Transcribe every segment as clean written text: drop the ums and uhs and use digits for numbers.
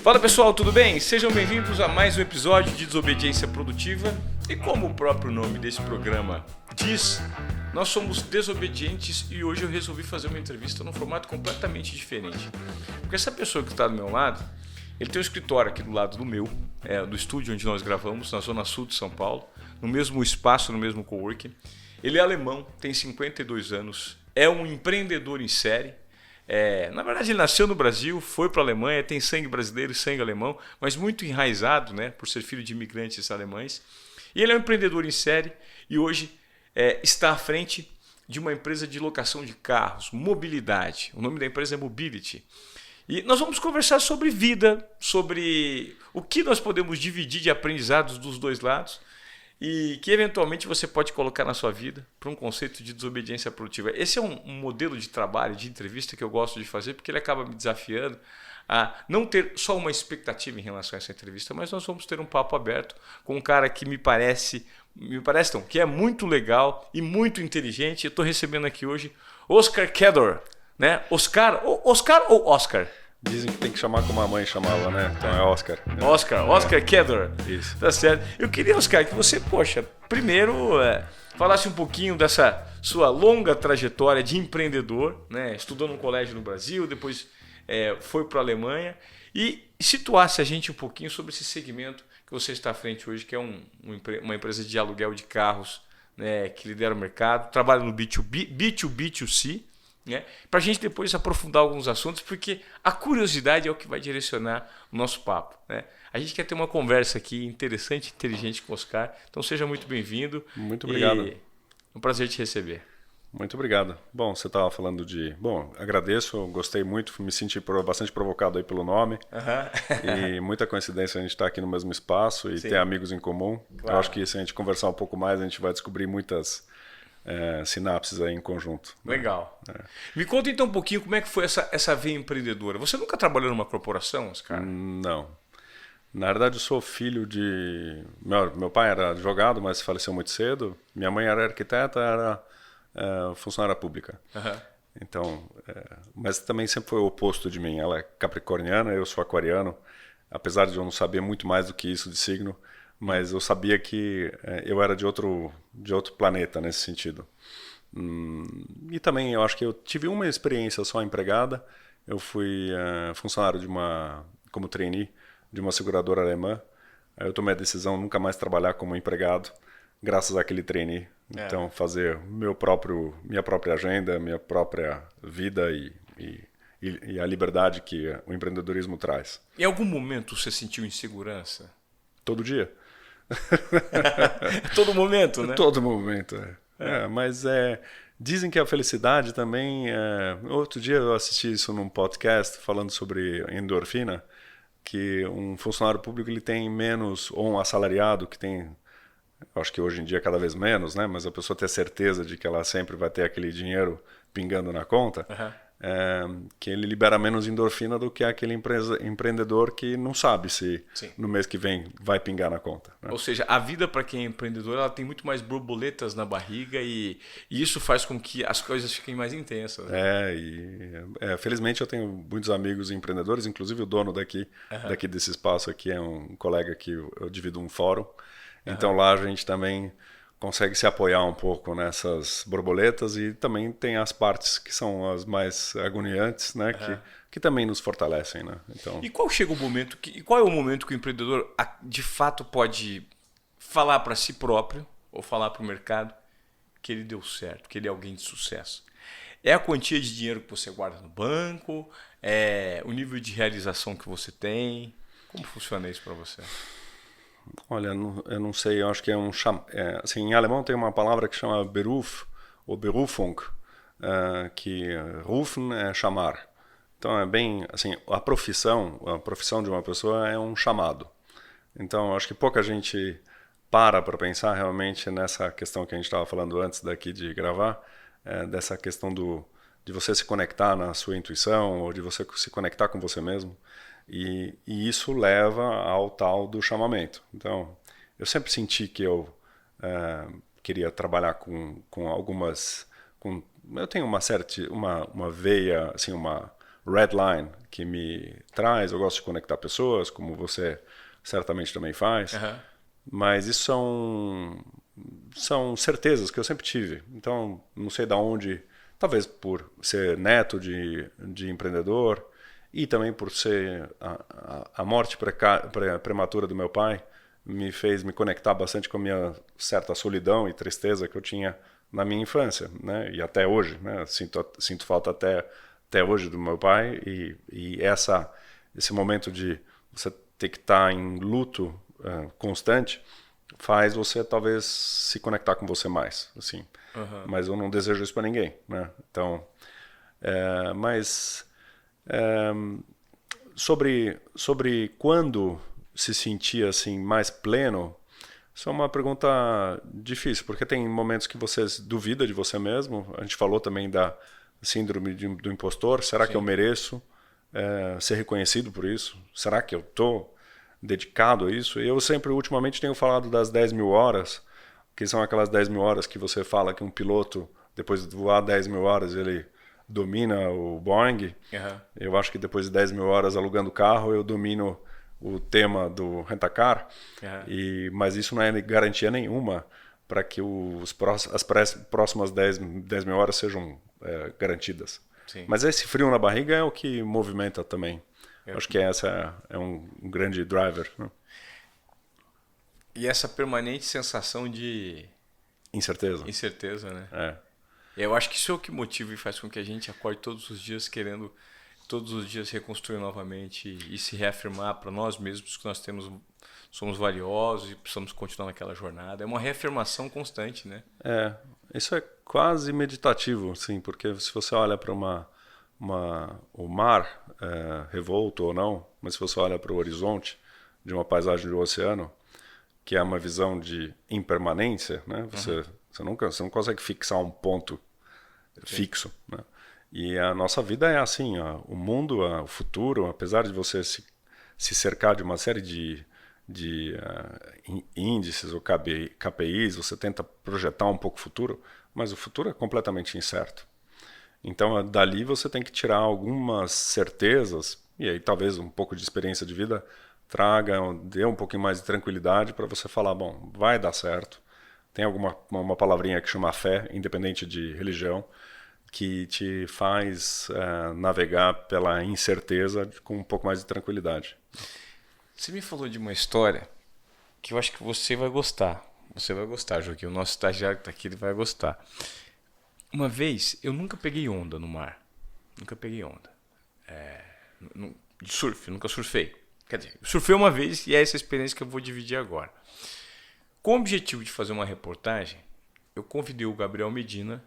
Fala pessoal, tudo bem? Sejam bem-vindos a mais um episódio de Desobediência Produtiva. E como o próprio nome desse programa diz, nós somos desobedientes e hoje eu resolvi fazer uma entrevista num formato completamente diferente. Porque essa pessoa que está do meu lado, ele tem um escritório aqui do lado do meu, do estúdio onde nós gravamos, na zona sul de São Paulo, no mesmo espaço, no mesmo coworking. Ele é alemão, tem 52 anos, é um empreendedor em série. Na verdade, ele nasceu no Brasil, foi para a Alemanha, tem sangue brasileiro e sangue alemão, mas muito enraizado, né, por ser filho de imigrantes alemães. E ele é um empreendedor em série e hoje está à frente de uma empresa de locação de carros, mobilidade. O nome da empresa é Mobility. E nós vamos conversar sobre vida, sobre o que nós podemos dividir de aprendizados dos dois lados e que eventualmente você pode colocar na sua vida para um conceito de desobediência produtiva. Esse é um modelo de trabalho, de entrevista que eu gosto de fazer porque ele acaba me desafiando a não ter só uma expectativa em relação a essa entrevista, mas nós vamos ter um papo aberto com um cara que me parece não, que é muito legal e muito inteligente. Eu estou recebendo aqui hoje Oscar Kedor, né? Oscar ou Oscar? Dizem que tem que chamar como a mãe chamava, né? Então é Oscar. Oscar Kedor. Isso. Tá certo. Eu queria, Oscar, que você, primeiro falasse um pouquinho dessa sua longa trajetória de empreendedor, né? Estudou num colégio no Brasil, depois foi para a Alemanha e situasse a gente um pouquinho sobre esse segmento que você está à frente hoje, que é uma empresa de aluguel de carros, né? Que lidera o mercado, trabalha no B2B, B2B2C, né? Para a gente depois aprofundar alguns assuntos, porque a curiosidade é o que vai direcionar o nosso papo, né? A gente quer ter uma conversa aqui interessante, inteligente com o Oscar, então seja muito bem-vindo. Muito obrigado. É um prazer te receber. Muito obrigado. Bom, você estava falando de... Bom, agradeço, gostei muito, me senti bastante provocado aí pelo nome. E muita coincidência a gente estar aqui no mesmo espaço e ter amigos em comum. Claro. Eu acho que se a gente conversar um pouco mais, a gente vai descobrir muitas... sinapses aí em conjunto. Legal. Me conta então um pouquinho como é que foi essa veia empreendedora. Você nunca trabalhou numa corporação, Oscar? Não. Na verdade, eu sou filho de... Meu pai era advogado, mas faleceu muito cedo. Minha mãe era arquiteta, era funcionária pública. Então, mas também sempre foi o oposto de mim. Ela é capricorniana, eu sou aquariano. Apesar de eu não saber muito mais do que isso de signo, mas eu sabia que eu era de outro planeta nesse sentido. E também eu acho que eu tive uma experiência só empregada. Eu fui funcionário como trainee de uma seguradora alemã. Aí eu tomei a decisão de nunca mais trabalhar como empregado, graças àquele trainee. Então fazer minha própria agenda, minha própria vida e a liberdade que o empreendedorismo traz. Em algum momento você sentiu insegurança? Todo dia. Todo momento, né? Todo momento, mas dizem que a felicidade também... outro dia eu assisti isso num podcast falando sobre endorfina, que um funcionário público ele tem menos, ou um assalariado que tem, acho que hoje em dia cada vez menos, né? Mas a pessoa ter certeza de que ela sempre vai ter aquele dinheiro pingando na conta, que ele libera menos endorfina do que aquele empreendedor que não sabe se no mês que vem vai pingar na conta, né? Ou seja, a vida para quem é empreendedor ela tem muito mais borboletas na barriga e isso faz com que as coisas fiquem mais intensas. Felizmente eu tenho muitos amigos empreendedores, inclusive o dono daqui desse espaço aqui é um colega que eu divido um fórum. Então lá a gente também consegue se apoiar um pouco nessas borboletas e também tem as partes que são as mais agoniantes, né? Que também nos fortalecem, né? Então... E qual é o momento que o empreendedor de fato pode falar para si próprio ou falar para o mercado que ele deu certo, que ele é alguém de sucesso? É a quantia de dinheiro que você guarda no banco? É o nível de realização que você tem? Como funciona isso para você? Olha, eu não sei, eu acho que assim, em alemão tem uma palavra que chama Beruf ou Berufung, que rufen é chamar. Então é bem, assim, a profissão de uma pessoa é um chamado. Então eu acho que pouca gente para pensar realmente nessa questão que a gente estava falando antes daqui de gravar, dessa questão de você se conectar na sua intuição ou de você se conectar com você mesmo. E isso leva ao tal do chamamento. Então, eu sempre senti que eu queria trabalhar com algumas... eu tenho uma veia, assim, uma red line que me traz. Eu gosto de conectar pessoas, como você certamente também faz. Mas isso são certezas que eu sempre tive. Então, não sei de onde, talvez por ser neto de empreendedor e também por ser a morte prematura do meu pai, me fez me conectar bastante com a minha certa solidão e tristeza que eu tinha na minha infância, né? E até hoje, né? Sinto falta até hoje do meu pai e esse momento de você ter que estar em luto constante faz você talvez se conectar com você mais, assim. Mas eu não desejo isso para ninguém, né? Então, sobre quando se sentia assim mais pleno, isso é uma pergunta difícil, porque tem momentos que você duvida de você mesmo. A gente falou também da síndrome do impostor. Será que eu mereço ser reconhecido por isso? Será que eu estou dedicado a isso? Eu sempre, ultimamente, tenho falado das 10.000 horas, que são aquelas 10.000 horas que você fala que um piloto, depois de voar 10.000 horas, ele domina o Boeing. Eu acho que depois de 10.000 horas alugando carro, eu domino o tema do rent-a-car, mas isso não é garantia nenhuma para que as próximas 10.000 horas sejam garantidas. Sim. Mas esse frio na barriga é o que movimenta também. Acho que essa é um grande driver, né? E essa permanente sensação de incerteza, né? Eu acho que isso é o que motiva e faz com que a gente acorde todos os dias querendo todos os dias reconstruir novamente e se reafirmar para nós mesmos que nós somos valiosos e precisamos continuar naquela jornada. É uma reafirmação constante, né? Isso é quase meditativo, sim, porque se você olha para o mar, revolto ou não, mas se você olha para o horizonte de uma paisagem do oceano, que é uma visão de impermanência, né? Você não consegue fixar um ponto fixo, né? E a nossa vida é assim, o mundo, o futuro, apesar de você se cercar de uma série de índices ou KPIs, você tenta projetar um pouco o futuro, mas o futuro é completamente incerto. Então, dali você tem que tirar algumas certezas, e aí talvez um pouco de experiência de vida dê um pouquinho mais de tranquilidade para você falar, bom, vai dar certo. Tem uma palavrinha que chama fé, independente de religião, que te faz navegar pela incerteza com um pouco mais de tranquilidade. Você me falou de uma história que eu acho que você vai gostar. Você vai gostar, Joaquim. O nosso estagiário que está aqui, ele vai gostar. Uma vez, eu nunca peguei onda no mar. Nunca peguei onda. De surf, nunca surfei. Quer dizer, surfei uma vez e é essa experiência que eu vou dividir agora. Com o objetivo de fazer uma reportagem, eu convidei o Gabriel Medina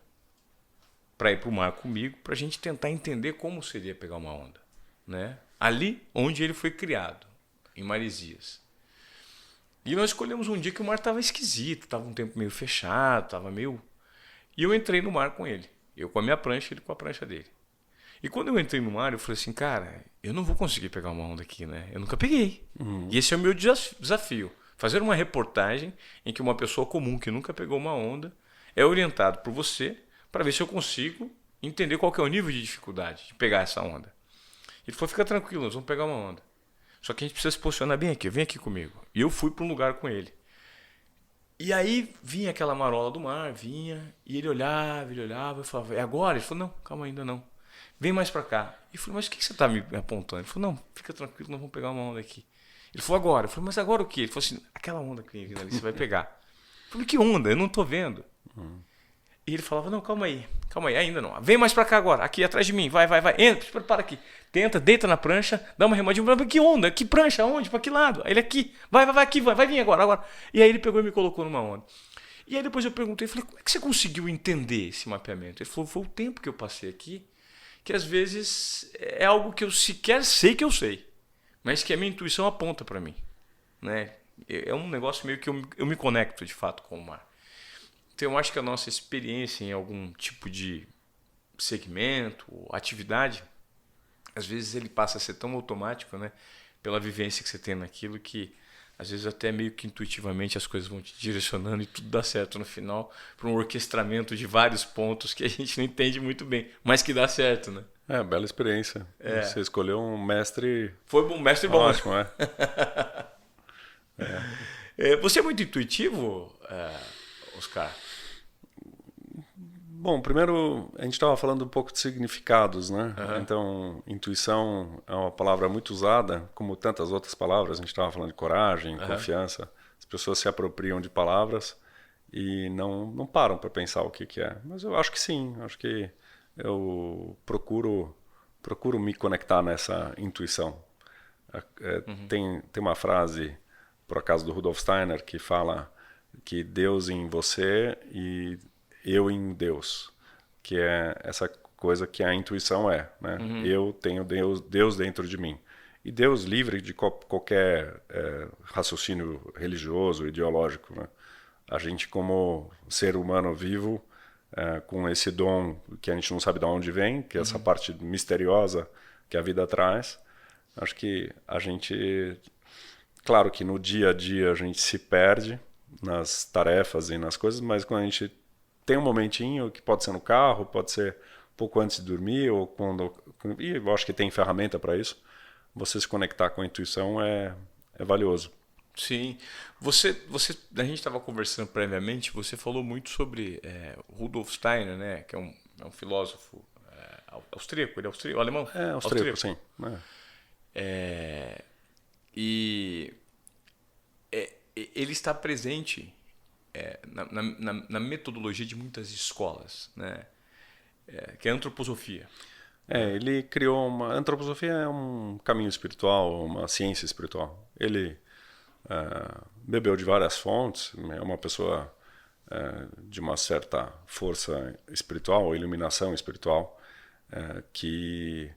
para ir para o mar comigo, para a gente tentar entender como seria pegar uma onda, né? Ali onde ele foi criado, em Maresias. E nós escolhemos um dia que o mar estava esquisito, estava um tempo meio fechado, estava meio... E eu entrei no mar com ele. Eu com a minha prancha, ele com a prancha dele. E quando eu entrei no mar, eu falei assim, cara, eu não vou conseguir pegar uma onda aqui, né? Eu nunca peguei. E esse é o meu desafio. Fazer uma reportagem em que uma pessoa comum que nunca pegou uma onda é orientado por você para ver se eu consigo entender qual que é o nível de dificuldade de pegar essa onda. Ele falou, fica tranquilo, nós vamos pegar uma onda. Só que a gente precisa se posicionar bem aqui, vem aqui comigo. E eu fui para um lugar com ele. E aí vinha aquela marola do mar, e ele olhava, eu falava, é agora? Ele falou, não, calma ainda não. Vem mais para cá. E eu falei, mas o que você está me apontando? Ele falou, não, fica tranquilo, nós vamos pegar uma onda aqui. Ele falou, agora. Eu falei, mas agora o quê? Ele falou assim, aquela onda que vem vindo ali, você vai pegar. Eu falei, que onda? Eu não estou vendo. E ele falava, não, calma aí, ainda não. Vem mais pra cá agora, aqui atrás de mim, vai, entra, se prepara aqui. Tenta, deita na prancha, dá uma remadinha, que onda, que prancha, aonde, pra que lado? Aí ele aqui, vai aqui, vai vir agora. E aí ele pegou e me colocou numa onda. E aí depois eu perguntei, falei, como é que você conseguiu entender esse mapeamento? Ele falou, foi o tempo que eu passei aqui, que às vezes é algo que eu sequer sei que eu sei, mas que a minha intuição aponta pra mim, né? É um negócio meio que eu me conecto de fato com o mar. Então eu acho que a nossa experiência em algum tipo de segmento, atividade, às vezes ele passa a ser tão automático, né? Pela vivência que você tem naquilo, que às vezes até meio que intuitivamente as coisas vão te direcionando e tudo dá certo no final, para um orquestramento de vários pontos que a gente não entende muito bem, mas que dá certo, né? Bela experiência. Você escolheu um mestre... Foi um mestre bom. Ótimo, Você é muito intuitivo, Oscar? Bom, primeiro a gente estava falando um pouco de significados, né? Então, intuição é uma palavra muito usada, como tantas outras palavras. A gente estava falando de coragem, confiança. As pessoas se apropriam de palavras e não param para pensar o que é. Mas eu acho que sim, acho que eu procuro me conectar nessa intuição. Tem uma frase, por acaso, do Rudolf Steiner, que fala que Deus em você e eu em Deus, que é essa coisa que a intuição né? Eu tenho Deus dentro de mim. E Deus livre de qualquer raciocínio religioso, ideológico, né? A gente, como ser humano vivo, com esse dom que a gente não sabe de onde vem, que é essa parte misteriosa que a vida traz, acho que a gente... Claro que no dia a dia a gente se perde nas tarefas e nas coisas, mas quando a gente tem um momentinho, que pode ser no carro, pode ser um pouco antes de dormir, ou quando... E eu acho que tem ferramenta para isso. Você se conectar com a intuição é valioso. Sim. A gente estava conversando previamente, você falou muito sobre Rudolf Steiner, né? Que é um filósofo austríaco, ele é austríaco, alemão? Austríaco, sim. E ele está presente na metodologia de muitas escolas, né? Que é a antroposofia. Ele criou uma... A antroposofia é um caminho espiritual, uma ciência espiritual. Ele bebeu de várias fontes, é uma pessoa de uma certa força espiritual, iluminação espiritual, que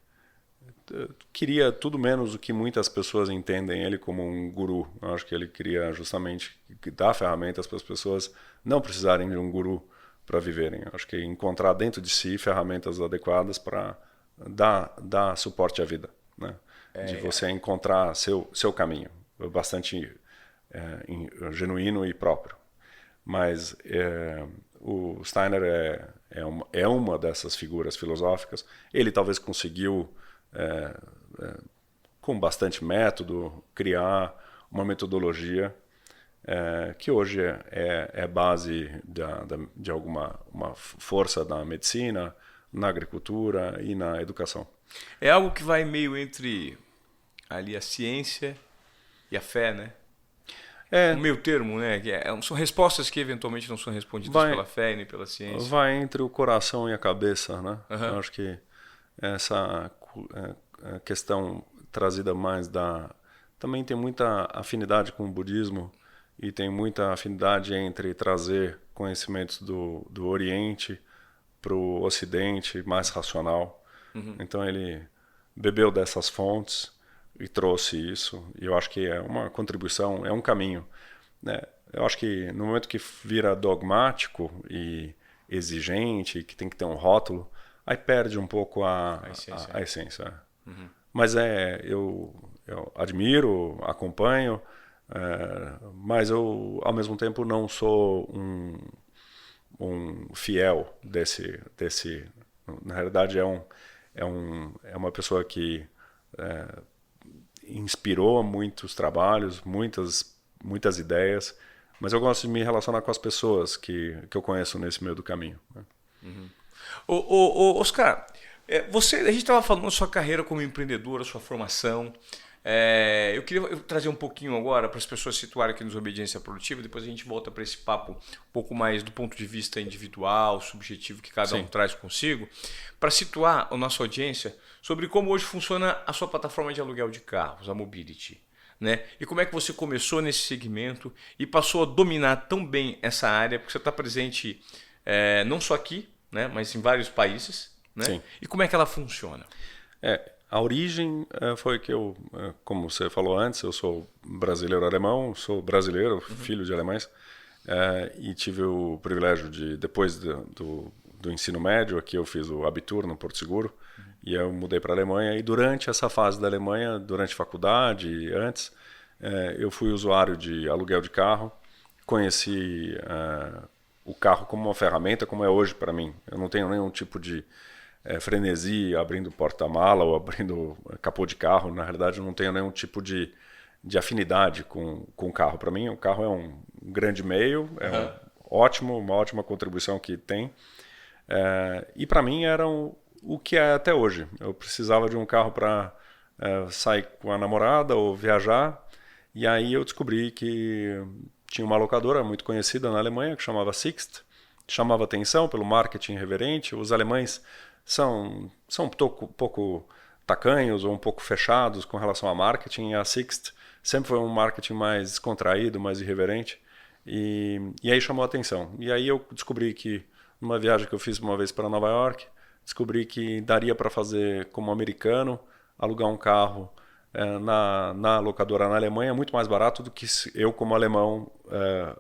queria tudo menos o que muitas pessoas entendem ele como um guru. Eu acho que ele queria justamente dar ferramentas para as pessoas não precisarem de um guru para viverem. Eu acho que encontrar dentro de si ferramentas adequadas para dar suporte à vida, né? De você encontrar seu caminho, bastante genuíno e próprio. Mas o Steiner é uma dessas figuras filosóficas. Ele talvez conseguiu com bastante método, criar uma metodologia que hoje é base de uma força da medicina, na agricultura e na educação. É algo que vai meio entre ali a ciência e a fé, né? Um meio termo, né? São respostas que eventualmente não são respondidas pela fé e nem pela ciência. Vai entre o coração e a cabeça, né? Eu acho que essa questão trazida mais também tem muita afinidade com o budismo e tem muita afinidade entre trazer conhecimentos do Oriente para o Ocidente, mais racional. Então ele bebeu dessas fontes e trouxe isso, e eu acho que é uma contribuição, é um caminho, né? Eu acho que no momento que vira dogmático e exigente, que tem que ter um rótulo, aí perde um pouco a essência. Mas eu admiro, acompanho, mas eu ao mesmo tempo não sou um fiel desse. Na realidade é uma pessoa que inspirou muitos trabalhos, muitas ideias, mas eu gosto de me relacionar com as pessoas que eu conheço nesse meio do caminho, né? Oscar, a gente estava falando da sua carreira como empreendedor, a sua formação. Eu queria trazer um pouquinho agora para as pessoas situarem aqui nos Obediência Produtiva, depois a gente volta para esse papo um pouco mais do ponto de vista individual, subjetivo que cada um traz consigo, para situar a nossa audiência sobre como hoje funciona a sua plataforma de aluguel de carros, a Mobility, né? E como é que você começou nesse segmento e passou a dominar tão bem essa área, porque você está presente não só aqui, né, mas em vários países, né? Sim. E como é que ela funciona? A origem foi que como você falou antes, eu sou brasileiro-alemão, sou brasileiro, filho de alemães, e tive o privilégio de, depois do ensino médio, aqui eu fiz o Abitur no Porto Seguro, e eu mudei para a Alemanha, e durante essa fase da Alemanha, durante a faculdade e antes, eu fui usuário de aluguel de carro, conheci o carro como uma ferramenta, como é hoje para mim. Eu não tenho nenhum tipo de frenesi abrindo porta-mala ou abrindo capô de carro. Na realidade, eu não tenho nenhum tipo de afinidade com o carro. Para mim, o carro é um grande meio, uma ótima contribuição que tem. E para mim era o que é até hoje. Eu precisava de um carro para sair com a namorada ou viajar. E aí eu descobri que tinha uma locadora muito conhecida na Alemanha que chamava Sixt. Chamava atenção pelo marketing reverente. Os alemães são um pouco tacanhos ou um pouco fechados com relação a marketing. E a Sixt sempre foi um marketing mais descontraído, mais irreverente. E aí chamou a atenção. E aí eu descobri que, numa viagem que eu fiz uma vez para Nova York, descobri que daria para fazer como americano, alugar um carro na locadora na Alemanha muito mais barato do que eu como alemão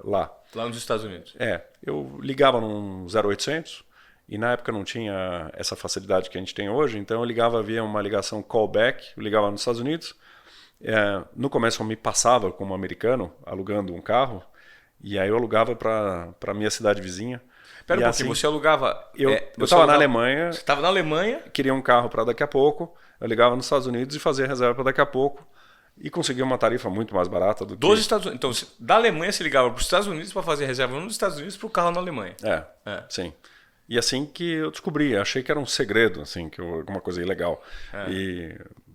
lá. Lá nos Estados Unidos. Eu ligava num 0800 e na época não tinha essa facilidade que a gente tem hoje, então eu ligava via uma ligação callback, eu ligava nos Estados Unidos. No começo eu me passava como americano alugando um carro e aí eu alugava para a minha cidade vizinha. Espera um pouquinho, você alugava... Eu estava na Alemanha. Você estava na Alemanha? Queria um carro para daqui a pouco. Eu ligava nos Estados Unidos e fazia reserva para daqui a pouco. E conseguia uma tarifa muito mais barata do que... Dos Estados Unidos. Então, da Alemanha você ligava para os Estados Unidos para fazer reserva nos Estados Unidos para o carro na Alemanha. Sim. E assim que eu descobri. Achei que era um segredo, assim, que alguma coisa ilegal.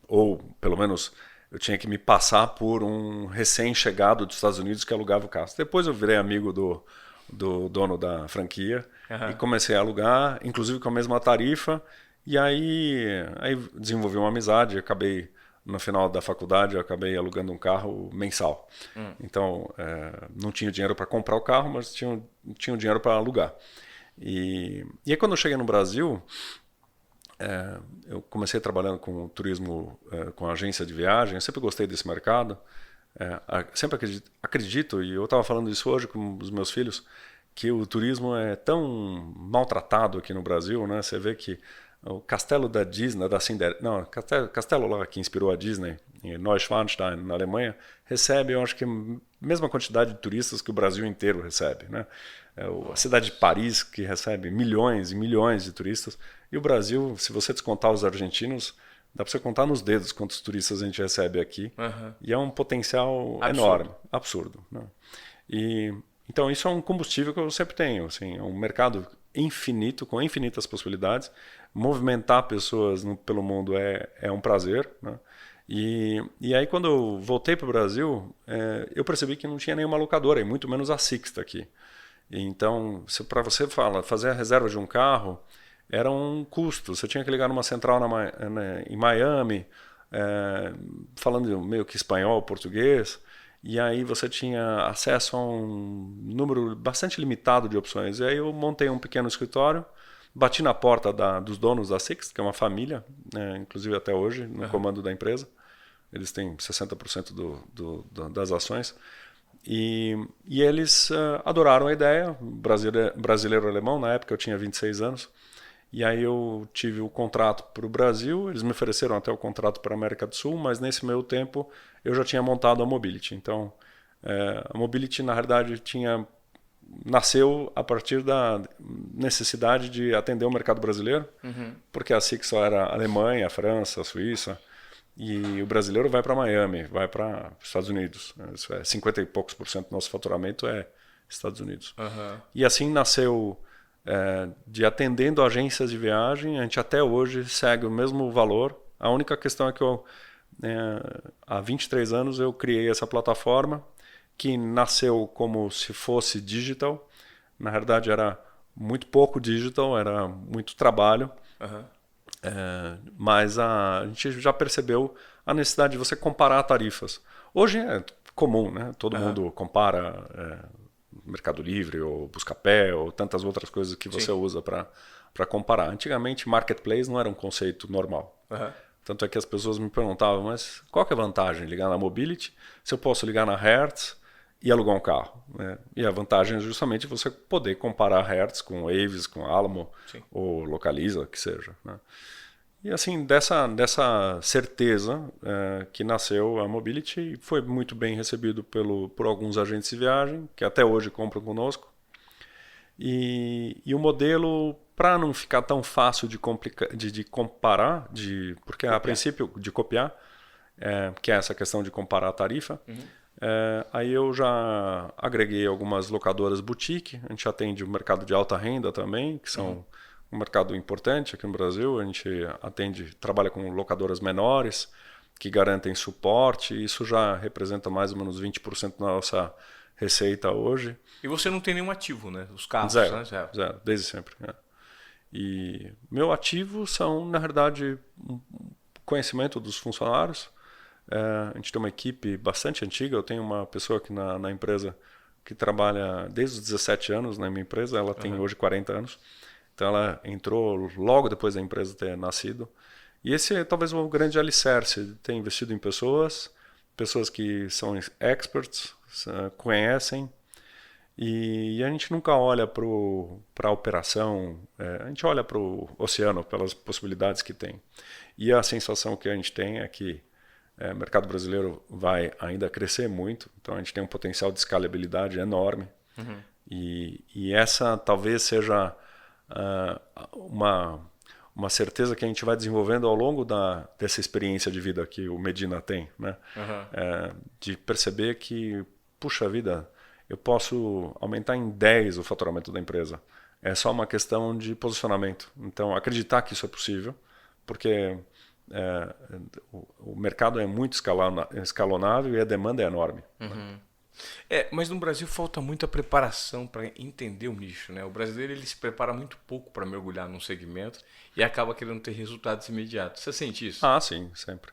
Ou, pelo menos... Eu tinha que me passar por um recém-chegado dos Estados Unidos que alugava o carro. Depois eu virei amigo do dono da franquia e comecei a alugar, inclusive com a mesma tarifa. E aí desenvolvi uma amizade. Acabei, no final da faculdade, eu acabei alugando um carro mensal. Então, não tinha dinheiro para comprar o carro, mas tinha dinheiro para alugar. E aí quando eu cheguei no Brasil... eu comecei trabalhando com turismo, com agência de viagem. Eu sempre gostei desse mercado. Sempre acredito, e eu estava falando isso hoje com os meus filhos, que o turismo é tão maltratado aqui no Brasil, né? Você vê que o castelo da Disney, castelo lá que inspirou a Disney, em Neuschwanstein, na Alemanha, recebe, eu acho que a mesma quantidade de turistas que o Brasil inteiro recebe, né? A cidade de Paris, que recebe milhões e milhões de turistas, e o Brasil, se você descontar os argentinos, dá para você contar nos dedos quantos turistas a gente recebe aqui. E é um potencial enorme, absurdo, né? Então isso é um combustível que eu sempre tenho. Assim, é um mercado infinito, com infinitas possibilidades. Movimentar pessoas pelo mundo é um prazer, né? E aí quando eu voltei para o Brasil, eu percebi que não tinha nenhuma locadora, e muito menos a Sixt aqui. Então, para você fazer a reserva de um carro, era um custo. Você tinha que ligar numa central em Miami, falando meio que espanhol, português, e aí você tinha acesso a um número bastante limitado de opções. E aí eu montei um pequeno escritório, bati na porta dos donos da Sixt, que é uma família, inclusive até hoje, no comando da empresa. Eles têm 60% das ações. E eles adoraram a ideia, brasileiro-alemão. Na época eu tinha 26 anos. E aí eu tive o contrato para o Brasil. Eles me ofereceram até o contrato para a América do Sul, mas nesse meio tempo eu já tinha montado a Mobility. Então a Mobility, na realidade, nasceu a partir da necessidade de atender o mercado brasileiro, porque a Sixt só era Alemanha, França, Suíça. E o brasileiro vai para Miami, vai para os Estados Unidos. Isso 50 e poucos % do nosso faturamento é Estados Unidos. E assim nasceu, de atendendo agências de viagem. A gente até hoje segue o mesmo valor. A única questão é que há 23 anos eu criei essa plataforma que nasceu como se fosse digital. Na verdade era muito pouco digital, era muito trabalho. Mas a gente já percebeu a necessidade de você comparar tarifas. Hoje é comum, né? Todo mundo compara Mercado Livre ou Buscapé ou tantas outras coisas que você usa para comparar. Antigamente, marketplace não era um conceito normal. Tanto é que as pessoas me perguntavam, mas qual que é a vantagem de ligar na Mobility se eu posso ligar na Hertz e alugar um carro, né? E a vantagem é justamente você poder comparar Hertz com Avis, com Alamo ou Localiza, que seja, né? E assim, dessa certeza que nasceu a Mobility, foi muito bem recebido por alguns agentes de viagem, que até hoje compram conosco. E o modelo, para não ficar tão fácil de comparar, porque a princípio de copiar, que é essa questão de comparar a tarifa, aí eu já agreguei algumas locadoras boutique, a gente atende o mercado de alta renda também, que são um mercado importante aqui no Brasil, a gente trabalha com locadoras menores, que garantem suporte, e isso já representa mais ou menos 20% da nossa receita hoje. E você não tem nenhum ativo, né? Os carros, Zero, né? zero, desde sempre. E meu ativo são, na verdade, conhecimento dos funcionários. A gente tem uma equipe bastante antiga. Eu tenho uma pessoa aqui na empresa que trabalha desde os 17 anos na minha empresa. Ela tem hoje 40 anos. Então ela entrou logo depois da empresa ter nascido. E esse é talvez um grande alicerce. Ter investido em pessoas que são experts, conhecem. E a gente nunca olha para a operação, a gente olha para o oceano, pelas possibilidades que tem. E a sensação que a gente tem é que o mercado brasileiro vai ainda crescer muito, então a gente tem um potencial de escalabilidade enorme. E essa talvez seja uma certeza que a gente vai desenvolvendo ao longo dessa experiência de vida que o Medina tem, né? De perceber que, puxa vida, eu posso aumentar em 10 o faturamento da empresa. É só uma questão de posicionamento. Então, acreditar que isso é possível, porque o mercado é muito escalonável e a demanda é enorme. Mas no Brasil falta muita preparação para entender o nicho, né? O brasileiro ele se prepara muito pouco para mergulhar num segmento e acaba querendo ter resultados imediatos. Você sente isso? Ah, sim, sempre.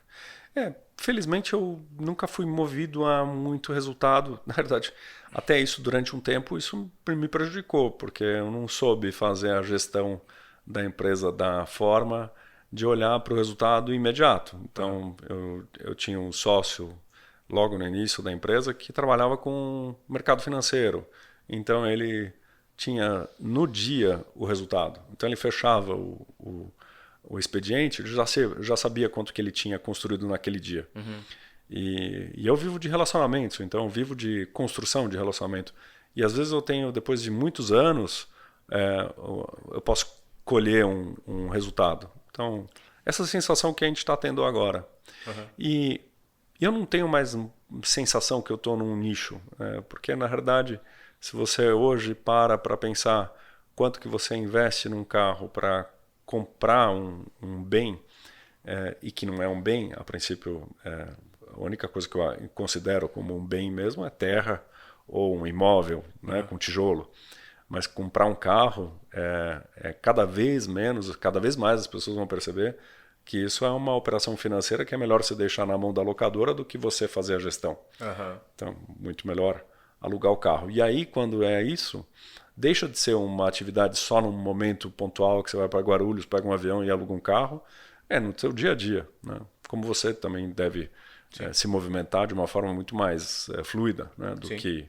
Felizmente eu nunca fui movido a muito resultado. Na verdade, até isso durante um tempo, isso me prejudicou, porque eu não soube fazer a gestão da empresa da forma de olhar para o resultado imediato. Então, eu tinha um sócio logo no início da empresa que trabalhava com mercado financeiro. Então, ele tinha no dia o resultado. Então, ele fechava o expediente, ele já sabia quanto que ele tinha construído naquele dia. E eu vivo de relacionamentos, então eu vivo de construção de relacionamento. E às vezes eu tenho, depois de muitos anos, eu posso colher um resultado. Então, essa sensação que a gente está tendo agora. E eu não tenho mais sensação que eu estou num nicho, porque na verdade, se você hoje para pensar quanto que você investe num carro para comprar um bem, e que não é um bem, a princípio, a única coisa que eu considero como um bem mesmo é terra ou um imóvel, né, com tijolo. Mas comprar um carro cada vez mais as pessoas vão perceber que isso é uma operação financeira que é melhor você deixar na mão da locadora do que você fazer a gestão. Então, muito melhor alugar o carro. E aí, quando é isso, deixa de ser uma atividade só num momento pontual que você vai para Guarulhos, pega um avião e aluga um carro, no seu dia a dia, né? Como você também deve se movimentar de uma forma muito mais fluida, né, do que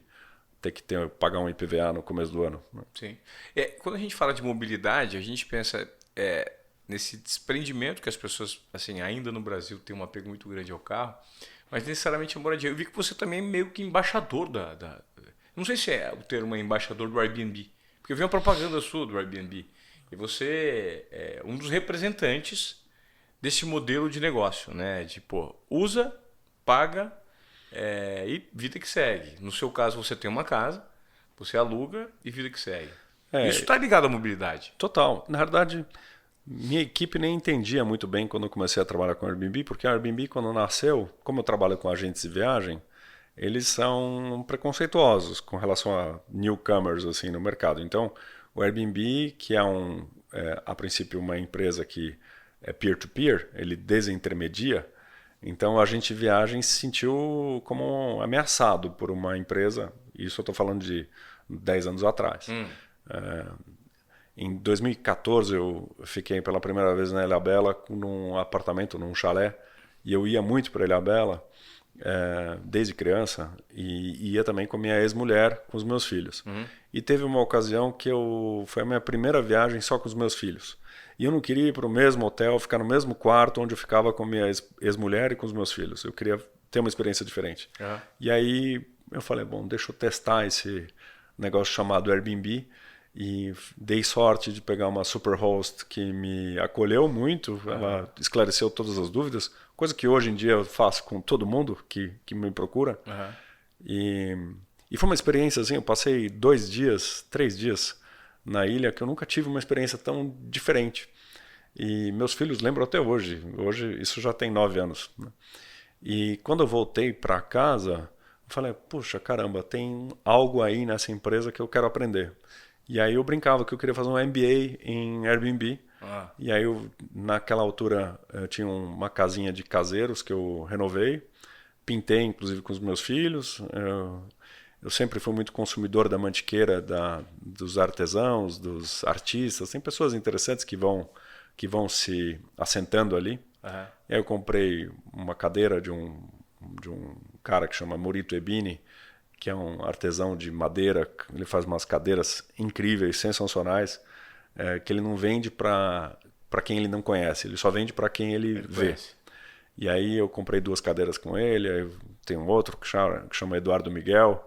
ter que pagar um IPVA no começo do ano. Né? Sim. Quando a gente fala de mobilidade, a gente pensa nesse desprendimento que as pessoas, assim, ainda no Brasil, têm um apego muito grande ao carro, mas necessariamente a moradia. Eu vi que você também é meio que embaixador não sei se o termo é embaixador do Airbnb, porque eu vi uma propaganda sua do Airbnb, e você é um dos representantes desse modelo de negócio, né? De, usa, paga e vida que segue. No seu caso, você tem uma casa, você aluga e vida que segue. Isso está ligado à mobilidade. Total. Na verdade, minha equipe nem entendia muito bem quando eu comecei a trabalhar com o Airbnb, porque o Airbnb, quando nasceu, como eu trabalho com agentes de viagem, eles são preconceituosos com relação a newcomers assim, no mercado. Então, o Airbnb, que é a princípio uma empresa que é peer-to-peer, ele desintermedia. Então, o agente de viagem se sentiu como ameaçado por uma empresa. Isso eu estou falando de 10 anos atrás. Em 2014, eu fiquei pela primeira vez na Ilhabela num apartamento, num chalé. E eu ia muito para Ilhabela desde criança. E ia também com a minha ex-mulher, com os meus filhos. E teve uma ocasião que foi a minha primeira viagem só com os meus filhos. E eu não queria ir para o mesmo hotel, ficar no mesmo quarto onde eu ficava com minha ex-mulher e com os meus filhos. Eu queria ter uma experiência diferente. E aí eu falei, bom, deixa eu testar esse negócio chamado Airbnb. E dei sorte de pegar uma superhost que me acolheu muito. Ela esclareceu todas as dúvidas, coisa que hoje em dia eu faço com todo mundo que me procura. E foi uma experiência assim, eu passei 2 dias, 3 dias na ilha que eu nunca tive uma experiência tão diferente. E meus filhos lembram até hoje. Hoje isso já tem 9 anos. Né? E quando eu voltei para casa, eu falei, puxa, caramba, tem algo aí nessa empresa que eu quero aprender. E aí eu brincava que eu queria fazer um MBA em Airbnb. E aí naquela altura eu tinha uma casinha de caseiros que eu renovei. Pintei, inclusive, com os meus filhos. Eu sempre fui muito consumidor da mantiqueira dos artesãos, dos artistas. Tem pessoas interessantes que vão se assentando ali. E aí eu comprei uma cadeira de um cara que chama Morito Ebini, que é um artesão de madeira. Ele faz umas cadeiras incríveis, sensacionais, que ele não vende para quem ele não conhece, ele só vende para quem ele vê. Conhece. E aí eu comprei 2 cadeiras com ele, aí tem um outro que chama Eduardo Miguel,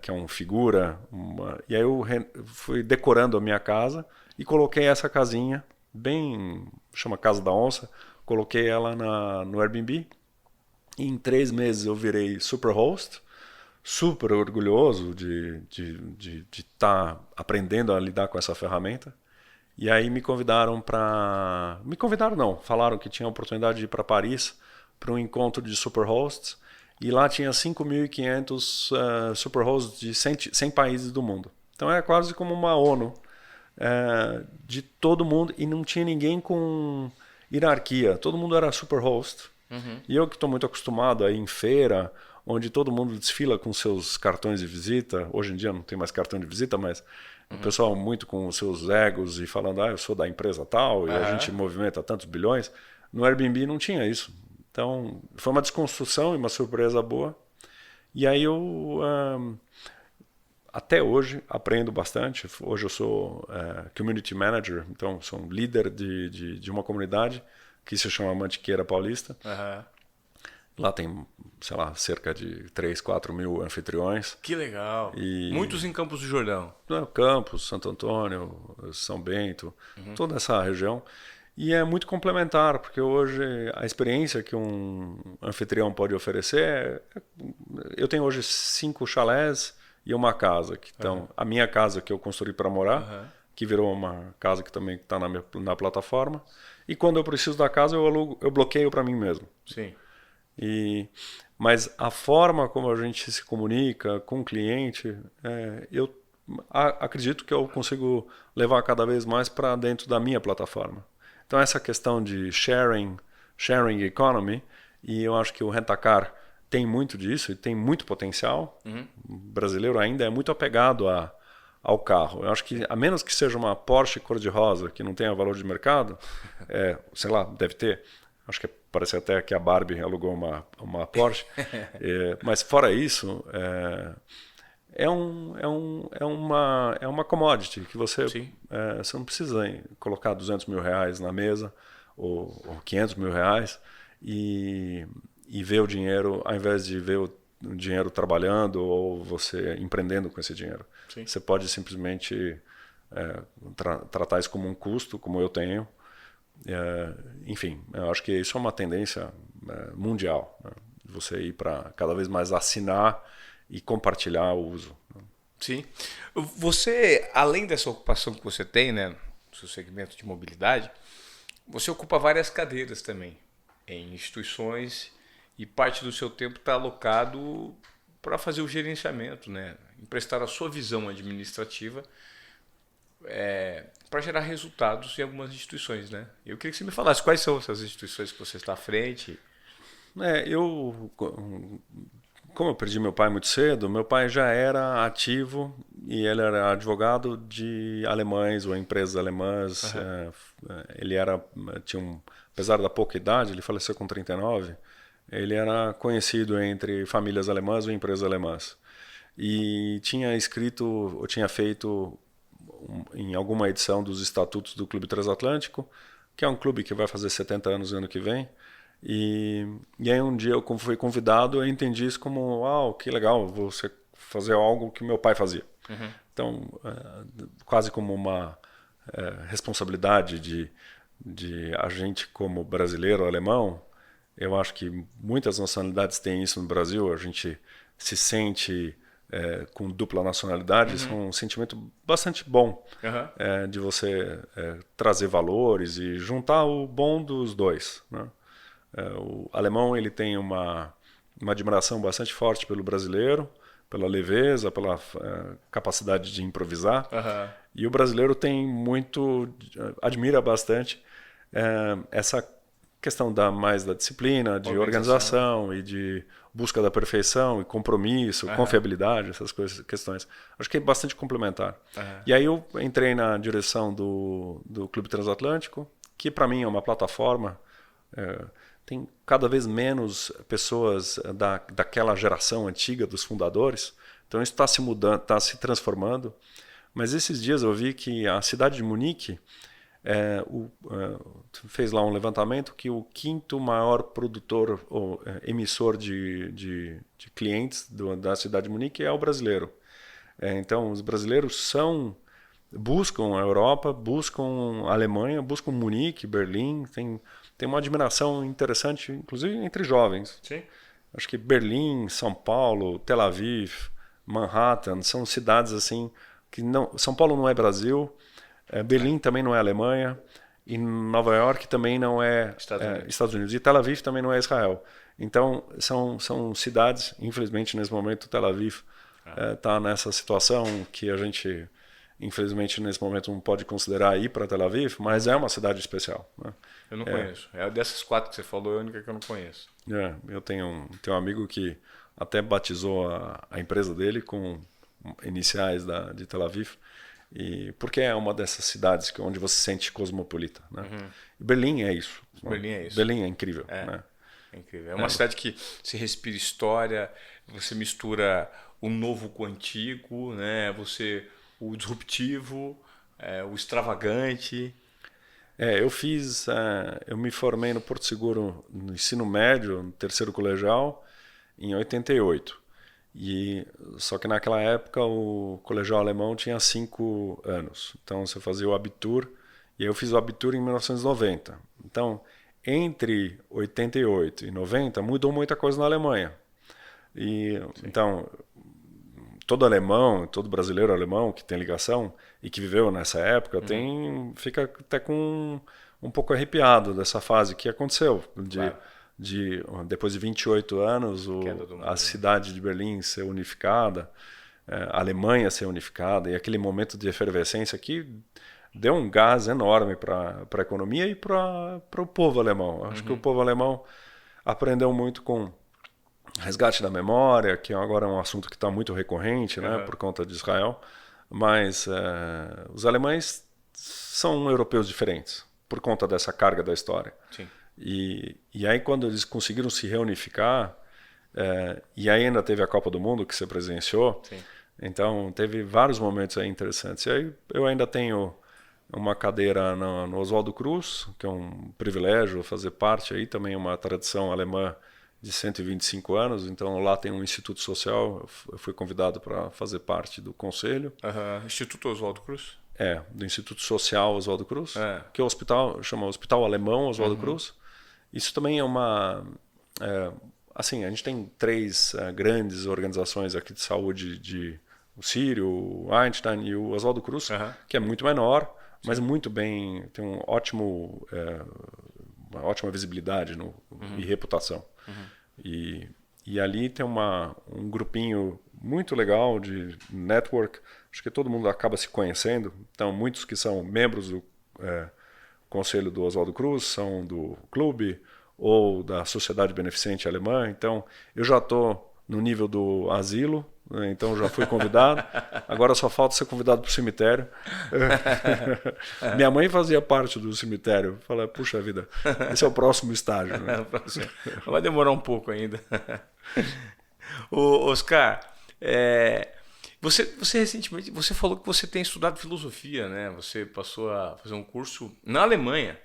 que é um figura. E aí eu fui decorando a minha casa e coloquei essa casinha, chama Casa da Onça, coloquei ela no Airbnb. E em 3 meses eu virei superhost, super orgulhoso de estar aprendendo a lidar com essa ferramenta. E aí me convidaram não, falaram que tinha a oportunidade de ir para Paris para um encontro de superhosts. E lá tinha 5.500 superhosts de 100 países do mundo. Então era quase como uma ONU de todo mundo, e não tinha ninguém com hierarquia. Todo mundo era superhost. E eu que estou muito acostumado a ir em feira, onde todo mundo desfila com seus cartões de visita. Hoje em dia não tem mais cartão de visita, mas o pessoal muito com os seus egos e falando, eu sou da empresa tal, e a gente movimenta tantos bilhões. No Airbnb não tinha isso. Então foi uma desconstrução e uma surpresa boa. E aí eu até hoje aprendo bastante. Hoje eu sou community manager, então sou um líder de uma comunidade que se chama Mantiqueira Paulista. Lá tem, sei lá, cerca de 3, 4 mil anfitriões. Que legal. Muitos em Campos do Jordão. Campos, Santo Antônio, São Bento, toda essa região. E é muito complementar, porque hoje a experiência que um anfitrião pode oferecer eu tenho hoje 5 chalés e uma casa. A minha casa que eu construí para morar, que virou uma casa que também está na plataforma. E quando eu preciso da casa, eu bloqueio para mim mesmo. Sim. Mas a forma como a gente se comunica com o cliente, eu acredito que eu consigo levar cada vez mais para dentro da minha plataforma. Então essa questão de sharing economy, e eu acho que o Rent-A-Car tem muito disso e tem muito potencial. O brasileiro ainda é muito apegado ao carro. Eu acho que, a menos que seja uma Porsche cor-de-rosa, que não tenha valor de mercado, sei lá, deve ter. Acho que parece até que a Barbie alugou uma Porsche. Mas fora isso, é uma commodity que você não precisa colocar 200 mil reais na mesa ou 500 mil reais e ver o dinheiro, ao invés de ver o dinheiro trabalhando ou você empreendendo com esse dinheiro. Sim. Você pode simplesmente tratar isso como um custo, como eu tenho. Enfim, eu acho que isso é uma tendência mundial, né? Você ir para cada vez mais assinar e compartilhar o uso. Sim. Você, além dessa ocupação que você tem, né, no seu segmento de mobilidade, você ocupa várias cadeiras também em instituições e parte do seu tempo está alocado para fazer o gerenciamento, né, emprestar a sua visão administrativa para gerar resultados em algumas instituições, né? Eu queria que você me falasse quais são essas instituições que você está à frente. Como eu perdi meu pai muito cedo, meu pai já era ativo e ele era advogado de alemães ou empresas alemãs. Ele apesar da pouca idade, ele faleceu com 39, ele era conhecido entre famílias alemãs ou empresas alemãs. E tinha feito em alguma edição dos estatutos do Clube Transatlântico, que é um clube que vai fazer 70 anos no ano que vem. E aí um dia eu fui convidado, eu entendi isso como, que legal, você fazer algo que meu pai fazia. Então, quase como uma responsabilidade de a gente como brasileiro, alemão. Eu acho que muitas nacionalidades têm isso no Brasil, a gente se sente com dupla nacionalidade, isso é um sentimento bastante bom de você trazer valores e juntar o bom dos dois, né? O alemão ele tem uma admiração bastante forte pelo brasileiro, pela leveza, pela capacidade de improvisar. E o brasileiro tem admira bastante essa questão mais da disciplina, de organização e de busca da perfeição e compromisso, confiabilidade, essas questões. Acho que é bastante complementar. E aí eu entrei na direção do Clube Transatlântico, que para mim é uma plataforma. Tem cada vez menos pessoas daquela geração antiga dos fundadores, então isso está se mudando, está se transformando. Mas esses dias eu vi que a cidade de Munique fez lá um levantamento que o quinto maior produtor ou emissor de clientes da cidade de Munique é o brasileiro. Então os brasileiros buscam a Europa, buscam a Alemanha, buscam Munique, Berlim, tem uma admiração interessante, inclusive entre jovens. Sim. Acho que Berlim, São Paulo, Tel Aviv, Manhattan são cidades assim que não. São Paulo não é Brasil, Berlim também não é Alemanha, e Nova York também não é Estados Unidos, e Tel Aviv também não é Israel. Então são cidades, infelizmente nesse momento Tel Aviv está nessa situação que a gente infelizmente nesse momento não pode considerar ir para Tel Aviv, mas é uma cidade especial, né? Eu não conheço. Dessas 4 que você falou, é a única que eu não conheço. Eu tenho um amigo que até batizou a empresa dele com iniciais de Tel Aviv, porque é uma dessas cidades onde você se sente cosmopolita, né? E Berlim é isso. Berlim é isso. Berlim é incrível. Né? É incrível. É uma cidade que se respira história, você mistura o novo com o antigo, né? O disruptivo, o extravagante. Eu me formei no Porto Seguro no ensino médio, no terceiro colegial, em 88. Só que naquela época o colegial alemão tinha 5 anos. Então você fazia o Abitur, e aí eu fiz o Abitur em 1990. Então, entre 88 e 90 mudou muita coisa na Alemanha. Então, todo alemão, todo brasileiro alemão que tem ligação e que viveu nessa época fica até com um pouco arrepiado dessa fase que aconteceu. Depois de 28 anos, a cidade de Berlim ser unificada, a Alemanha ser unificada, e aquele momento de efervescência que deu um gás enorme para a economia e para o povo alemão. Acho que o povo alemão aprendeu muito com resgate da memória, que agora é um assunto que está muito recorrente, né, por conta de Israel, mas os alemães são europeus diferentes por conta dessa carga da história. Sim. E aí quando eles conseguiram se reunificar, e aí ainda teve a Copa do Mundo que você presenciou. Sim. Então teve vários momentos aí interessantes. E aí eu ainda tenho uma cadeira no Oswaldo Cruz, que é um privilégio fazer parte aí, também uma tradição alemã de 125 anos, então lá tem um instituto social, eu fui convidado para fazer parte do conselho. Instituto Oswaldo Cruz? Do Instituto Social Oswaldo Cruz, que é o hospital, chama Hospital Alemão Oswaldo Cruz. Isso também é uma... assim, a gente tem 3 grandes organizações aqui de saúde, o Sírio, o Einstein e o Oswaldo Cruz, que é muito menor, mas muito bem, tem uma ótima visibilidade e reputação. E ali tem um grupinho muito legal de network, acho que todo mundo acaba se conhecendo, então muitos que são membros do conselho do Oswaldo Cruz são do clube ou da Sociedade Beneficente Alemã, então eu já estou no nível do asilo, né, então já fui convidado, agora só falta ser convidado para o cemitério. Minha mãe fazia parte do cemitério, falei, puxa vida, esse é o próximo estágio. Né? Vai demorar um pouco ainda. Oscar, Você recentemente, você falou que você tem estudado filosofia, né? Você passou a fazer um curso na Alemanha.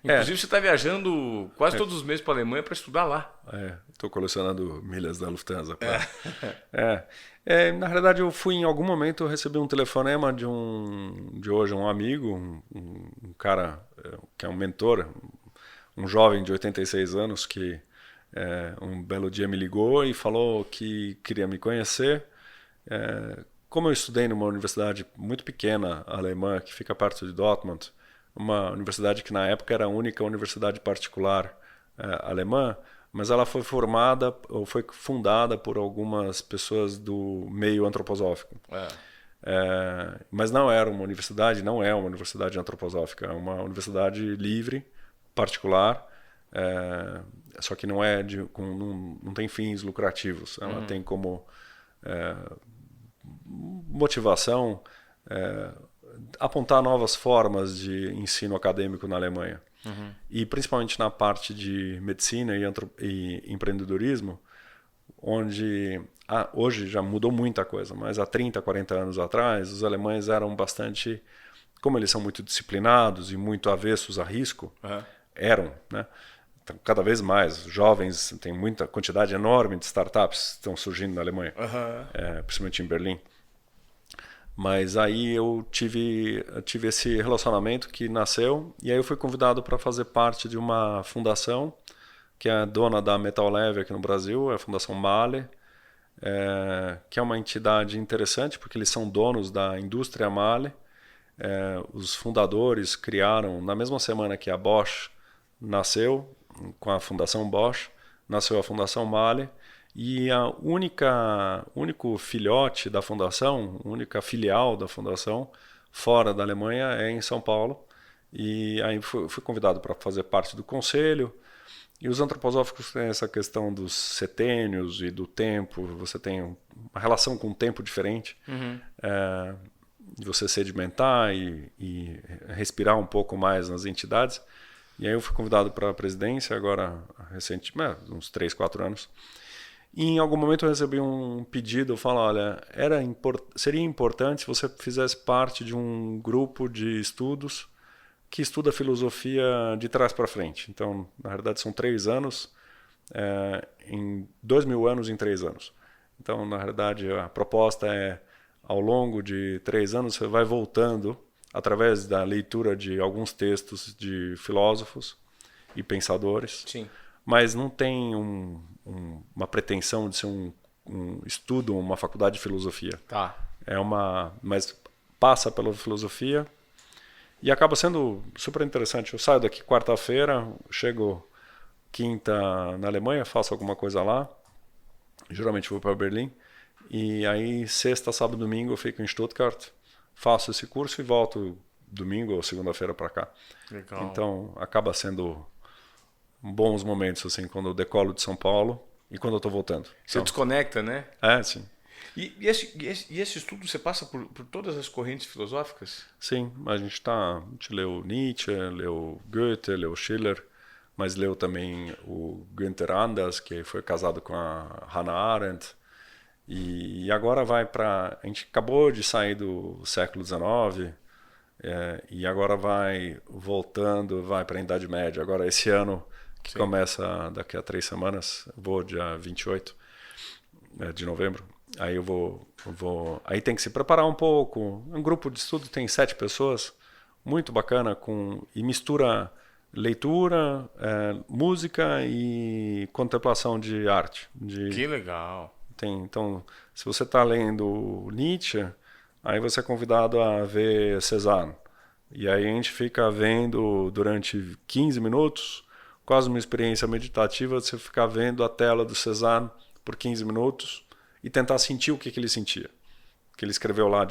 Inclusive você está viajando quase todos os meses para a Alemanha para estudar lá. Estou colecionando milhas da Lufthansa. Na realidade, eu fui em algum momento, eu recebi um telefonema de hoje um amigo, um cara que é um mentor, um jovem de 86 anos que um belo dia me ligou e falou que queria me conhecer. Como eu estudei numa universidade muito pequena, alemã, que fica perto de Dortmund, uma universidade que na época era a única universidade particular alemã, mas ela foi fundada por algumas pessoas do meio antroposófico. Mas não é uma universidade antroposófica, é uma universidade livre, particular, só que não tem fins lucrativos. Ela tem como motivação apontar novas formas de ensino acadêmico na Alemanha. E principalmente na parte de medicina e empreendedorismo, onde hoje já mudou muita coisa, mas há 30, 40 anos atrás, os alemães eram bastante, como eles são muito disciplinados e muito avessos a risco, né? Então, cada vez mais jovens, tem muita quantidade enorme de startups que estão surgindo na Alemanha, principalmente em Berlim. Mas aí eu tive esse relacionamento que nasceu, e aí eu fui convidado para fazer parte de uma fundação que é dona da Metal Leve aqui no Brasil, é a Fundação Mahler, que é uma entidade interessante porque eles são donos da indústria Mahler. Os fundadores criaram, na mesma semana que a Bosch nasceu, com a Fundação Bosch, nasceu a Fundação Mahler, e a único filhote da fundação, única filial da fundação fora da Alemanha é em São Paulo. E aí fui convidado para fazer parte do conselho. E os antroposóficos têm essa questão dos setênios e do tempo. Você tem uma relação com o tempo diferente. De você sedimentar e respirar um pouco mais nas entidades. E aí eu fui convidado para a presidência agora, recentemente, uns 3, 4 anos. E em algum momento eu recebi um pedido, eu falo, olha, seria importante se você fizesse parte de um grupo de estudos que estuda filosofia de trás para frente. Então, na verdade, são 3 anos, em 2.000 anos em 3 anos. Então, na verdade, a proposta é, ao longo de 3 anos, você vai voltando, através da leitura de alguns textos de filósofos e pensadores. Sim. Mas não tem uma pretensão de ser um estudo, uma faculdade de filosofia. Tá. Mas passa pela filosofia e acaba sendo super interessante. Eu saio daqui quarta-feira, chego quinta na Alemanha, faço alguma coisa lá, geralmente vou para Berlim, e aí sexta, sábado, domingo eu fico em Stuttgart, faço esse curso e volto domingo ou segunda-feira para cá. Legal. Então acaba sendo bons momentos, assim, quando eu decolo de São Paulo e quando eu estou voltando. Você desconecta, né? Sim. E esse estudo você passa por todas as correntes filosóficas? Sim, a gente leu Nietzsche, leu Goethe, leu Schiller, mas leu também o Günther Anders, que foi casado com a Hannah Arendt. E agora a gente acabou de sair do século XIX, e agora vai para a Idade Média. Agora esse ano, que Sim. começa daqui a 3 semanas, eu vou dia 28 de novembro. Aí eu vou. Aí tem que se preparar um pouco. Um grupo de estudo tem 7 pessoas, muito bacana, e mistura leitura, música e contemplação de arte. Que legal! Então, se você está lendo Nietzsche, aí você é convidado a ver Cézanne. E aí a gente fica vendo durante 15 minutos, quase uma experiência meditativa, você ficar vendo a tela do Cézanne por 15 minutos e tentar sentir o que ele sentia. Que ele escreveu lá,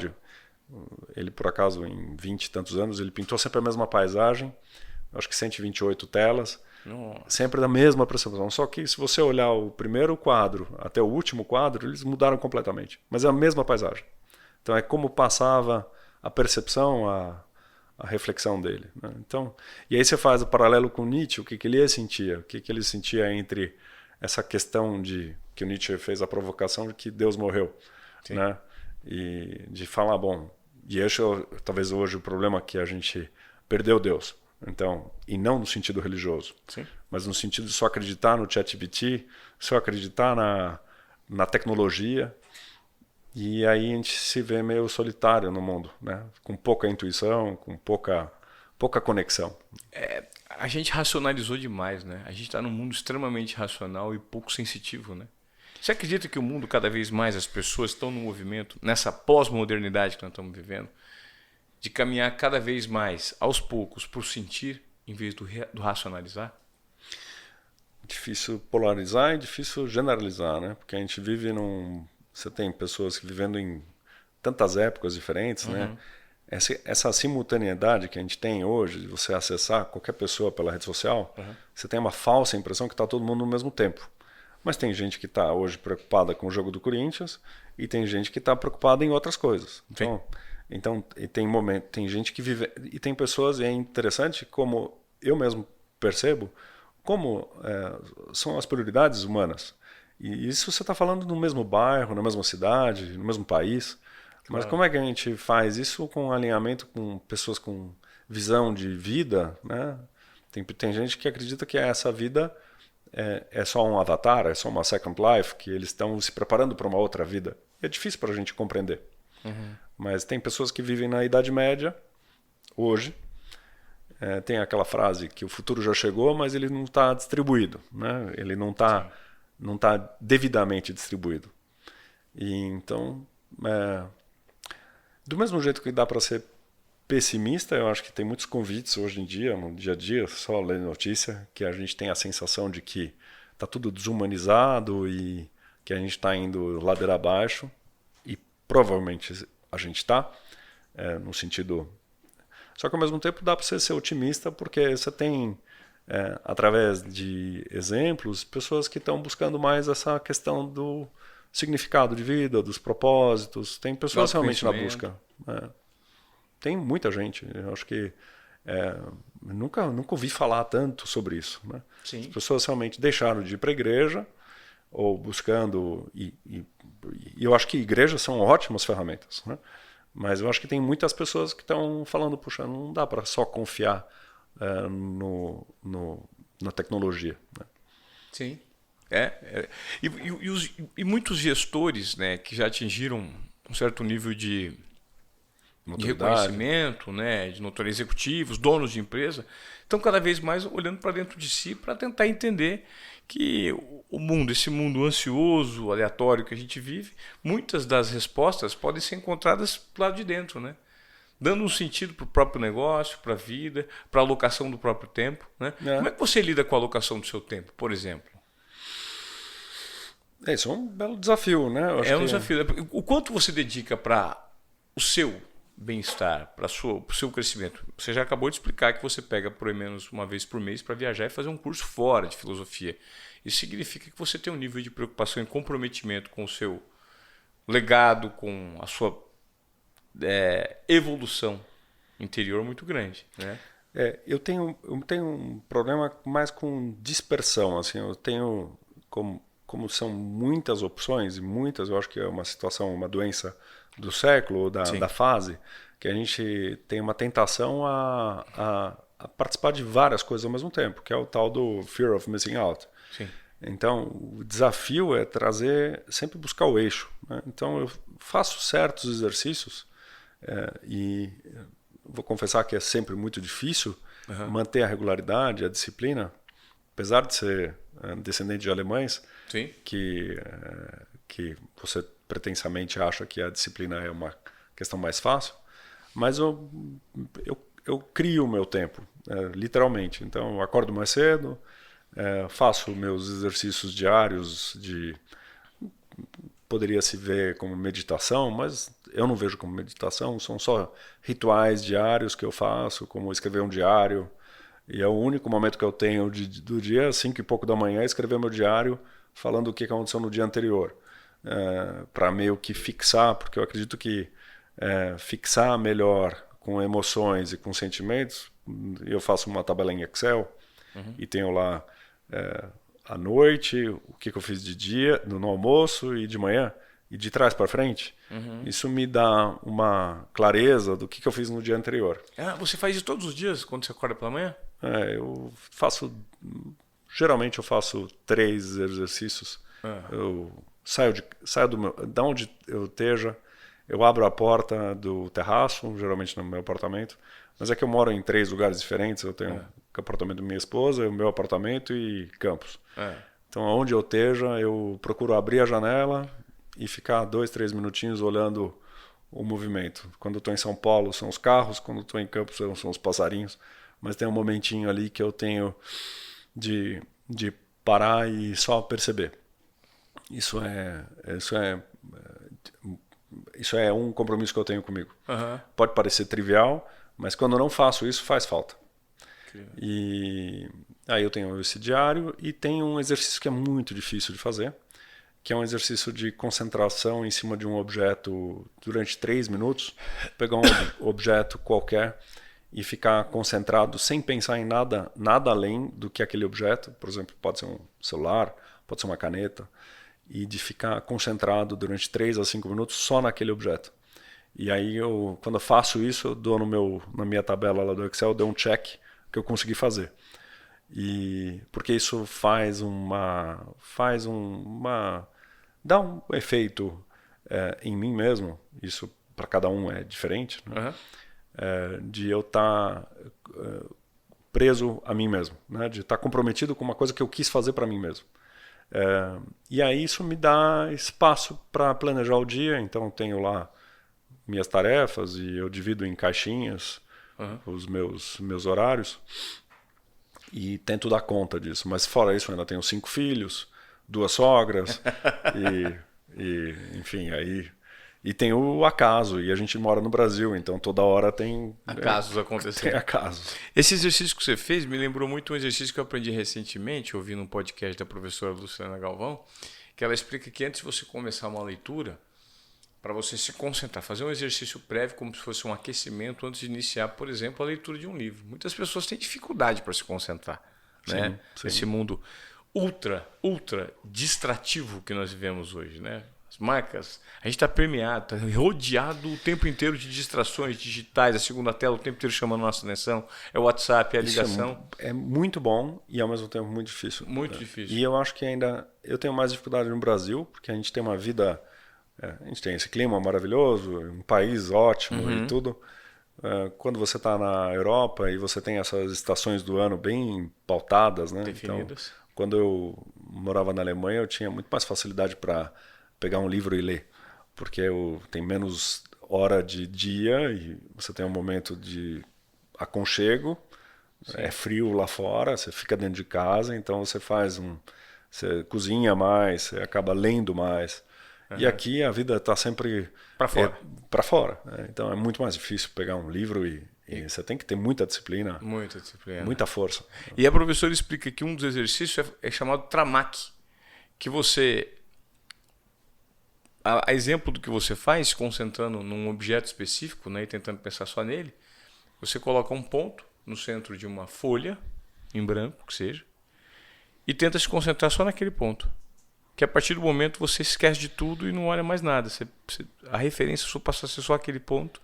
ele por acaso em 20 e tantos anos, ele pintou sempre a mesma paisagem, acho que 128 telas, sempre da mesma percepção. Só que se você olhar o primeiro quadro até o último quadro, eles mudaram completamente. Mas é a mesma paisagem. Então é como passava a percepção, a reflexão dele, né? Então, e aí você faz o paralelo com Nietzsche, o que ele sentia, o que ele sentia entre essa questão que o Nietzsche fez a provocação de que Deus morreu, né? e de falar, bom, e esse é talvez hoje o problema que a gente perdeu Deus. Então, e não no sentido religioso, Sim. mas no sentido de só acreditar no ChatGPT, só acreditar na tecnologia, e aí a gente se vê meio solitário no mundo, né? Com pouca intuição, com pouca conexão. A gente racionalizou demais, né? A gente está num mundo extremamente racional e pouco sensitivo, né? Você acredita que o mundo, cada vez mais, as pessoas estão no movimento, nessa pós-modernidade que nós estamos vivendo, de caminhar cada vez mais, aos poucos, para o sentir, em vez do racionalizar? Difícil polarizar e difícil generalizar, né? Porque a gente vive Você tem pessoas que vivendo em tantas épocas diferentes, né? Essa simultaneidade que a gente tem hoje, de você acessar qualquer pessoa pela rede social, você tem uma falsa impressão que está todo mundo no mesmo tempo. Mas tem gente que está hoje preocupada com o jogo do Corinthians e tem gente que está preocupada em outras coisas. Então e tem gente que vive... E tem pessoas, e é interessante como eu mesmo percebo, como são as prioridades humanas. E isso você está falando no mesmo bairro, na mesma cidade, no mesmo país. Mas Claro. como é que a gente faz isso com alinhamento com pessoas com visão de vida, né? Tem gente que acredita que essa vida é só um avatar, é só uma second life, que eles estão se preparando para uma outra vida. É difícil para a gente compreender. Mas tem pessoas que vivem na Idade Média, hoje. Tem aquela frase que o futuro já chegou, mas ele não está distribuído, né? Ele não está devidamente distribuído. E então, do mesmo jeito que dá para ser pessimista, eu acho que tem muitos convites hoje em dia, no dia a dia, só lendo notícia, que a gente tem a sensação de que está tudo desumanizado e que a gente está indo ladeira abaixo, e provavelmente a gente está, no sentido... Só que ao mesmo tempo dá para você ser otimista, porque você tem, através de exemplos, pessoas que estão buscando mais essa questão do significado de vida, dos propósitos. Tem pessoas realmente na busca. Tem muita gente. Eu acho que nunca ouvi falar tanto sobre isso, né? Sim. As pessoas realmente deixaram de ir para a igreja ou buscando... E eu acho que igrejas são ótimas ferramentas, né? Mas eu acho que tem muitas pessoas que estão falando, puxa, não dá para só confiar na tecnologia, né? Sim. E muitos gestores, né, que já atingiram um certo nível de reconhecimento, né, de notoriedade, executivos, donos de empresa, estão cada vez mais olhando para dentro de si para tentar entender que o mundo, esse mundo ansioso, aleatório que a gente vive, muitas das respostas podem ser encontradas do lado de dentro, né? Dando um sentido para o próprio negócio, para a vida, para a alocação do próprio tempo, né? Como é que você lida com a alocação do seu tempo, por exemplo? Isso é um belo desafio, né? Desafio. O quanto você dedica para o seu bem-estar, para o seu crescimento? Você já acabou de explicar que você pega por menos uma vez por mês para viajar e fazer um curso fora de filosofia. Isso significa que você tem um nível de preocupação e comprometimento com o seu legado, com a sua evolução interior muito grande, né? Eu tenho um problema mais com dispersão, assim. Eu tenho, como são muitas opções, e muitas, eu acho que é uma situação, uma doença do século, da fase, que a gente tem uma tentação a participar de várias coisas ao mesmo tempo, que é o tal do fear of missing out. Sim. Então, o desafio é sempre buscar o eixo, né? Então, eu faço certos exercícios e vou confessar que é sempre muito difícil manter a regularidade, a disciplina, apesar de ser descendente de alemães, Sim. que você pretensamente acha que a disciplina é uma questão mais fácil, mas eu crio o meu tempo, literalmente. Então, eu acordo mais cedo, faço meus exercícios diários poderia se ver como meditação, mas eu não vejo como meditação, são só rituais diários que eu faço, como escrever um diário, e é o único momento que eu tenho do dia, 5 e pouco da manhã, escrever meu diário falando o que aconteceu no dia anterior, para meio que fixar, porque eu acredito que fixar melhor com emoções e com sentimentos, eu faço uma tabela em Excel e tenho lá à noite o que eu fiz de dia, no almoço e de manhã, e de trás para frente, isso me dá uma clareza do que eu fiz no dia anterior. Ah, você faz isso todos os dias quando você acorda pela manhã? Geralmente eu faço 3 exercícios. Eu saio da onde eu esteja, eu abro a porta do terraço, geralmente no meu apartamento, mas é que eu moro em 3 lugares diferentes. Eu tenho o apartamento da minha esposa, o meu apartamento e campus. Então, onde eu esteja, eu procuro abrir a janela e ficar 2, 3 minutinhos olhando o movimento. Quando eu estou em São Paulo, são os carros. Quando eu estou em Campos, são os passarinhos. Mas tem um momentinho ali que eu tenho de parar e só perceber. Isso é um compromisso que eu tenho comigo. Pode parecer trivial, mas quando eu não faço isso, faz falta. E aí eu tenho esse diário e tem um exercício que é muito difícil de fazer, que é um exercício de concentração em cima de um objeto durante 3 minutos, pegar um objeto qualquer e ficar concentrado sem pensar em nada além do que aquele objeto. Por exemplo, pode ser um celular, pode ser uma caneta, e de ficar concentrado durante 3 a 5 minutos só naquele objeto. E aí quando eu faço isso, eu dou na minha tabela lá do Excel, eu dou um check que eu consegui fazer. Porque isso dá um efeito em mim mesmo. Isso para cada um é diferente, né? De eu estar preso a mim mesmo, né? De estar comprometido com uma coisa que eu quis fazer para mim mesmo. E aí isso me dá espaço para planejar o dia. Então eu tenho lá minhas tarefas e eu divido em caixinhas os meus horários e tento dar conta disso. Mas fora isso eu ainda tenho 5 filhos, 2 sogras e enfim, aí e tem o acaso, e a gente mora no Brasil, então toda hora tem acasos acontecendo. Tem acasos. Esse exercício que você fez me lembrou muito um exercício que eu aprendi recentemente, ouvindo um podcast da professora Luciana Galvão, que ela explica que antes de você começar uma leitura, para você se concentrar, fazer um exercício prévio como se fosse um aquecimento antes de iniciar, por exemplo, a leitura de um livro. Muitas pessoas têm dificuldade para se concentrar, né? Sim. Esse mundo ultra distrativo que nós vivemos hoje, né? As marcas, a gente está permeado, está rodeado o tempo inteiro de distrações digitais, a segunda tela o tempo inteiro chamando a nossa atenção, é o WhatsApp, é a ligação. É muito bom e ao mesmo tempo muito difícil. Muito difícil. E eu acho que eu tenho mais dificuldade no Brasil, porque a gente tem uma vida, a gente tem esse clima maravilhoso, um país ótimo e tudo. Quando você está na Europa e você tem essas estações do ano bem pautadas, né? Definidas. Então, quando eu morava na Alemanha, eu tinha muito mais facilidade para pegar um livro e ler, porque tem menos hora de dia e você tem um momento de aconchego. É frio lá fora, você fica dentro de casa, então você cozinha mais, você acaba lendo mais. E aqui a vida está sempre para fora. Né? Então é muito mais difícil pegar um livro e você tem que ter muita disciplina. Muita força. E a professora explica que um dos exercícios é chamado Tramak, que você, a exemplo do que você faz, se concentrando num objeto específico, né, e tentando pensar só nele, você coloca um ponto no centro de uma folha, em branco, que seja, e tenta se concentrar só naquele ponto. Que a partir do momento você esquece de tudo e não olha mais nada. A referência só passa a ser só aquele ponto.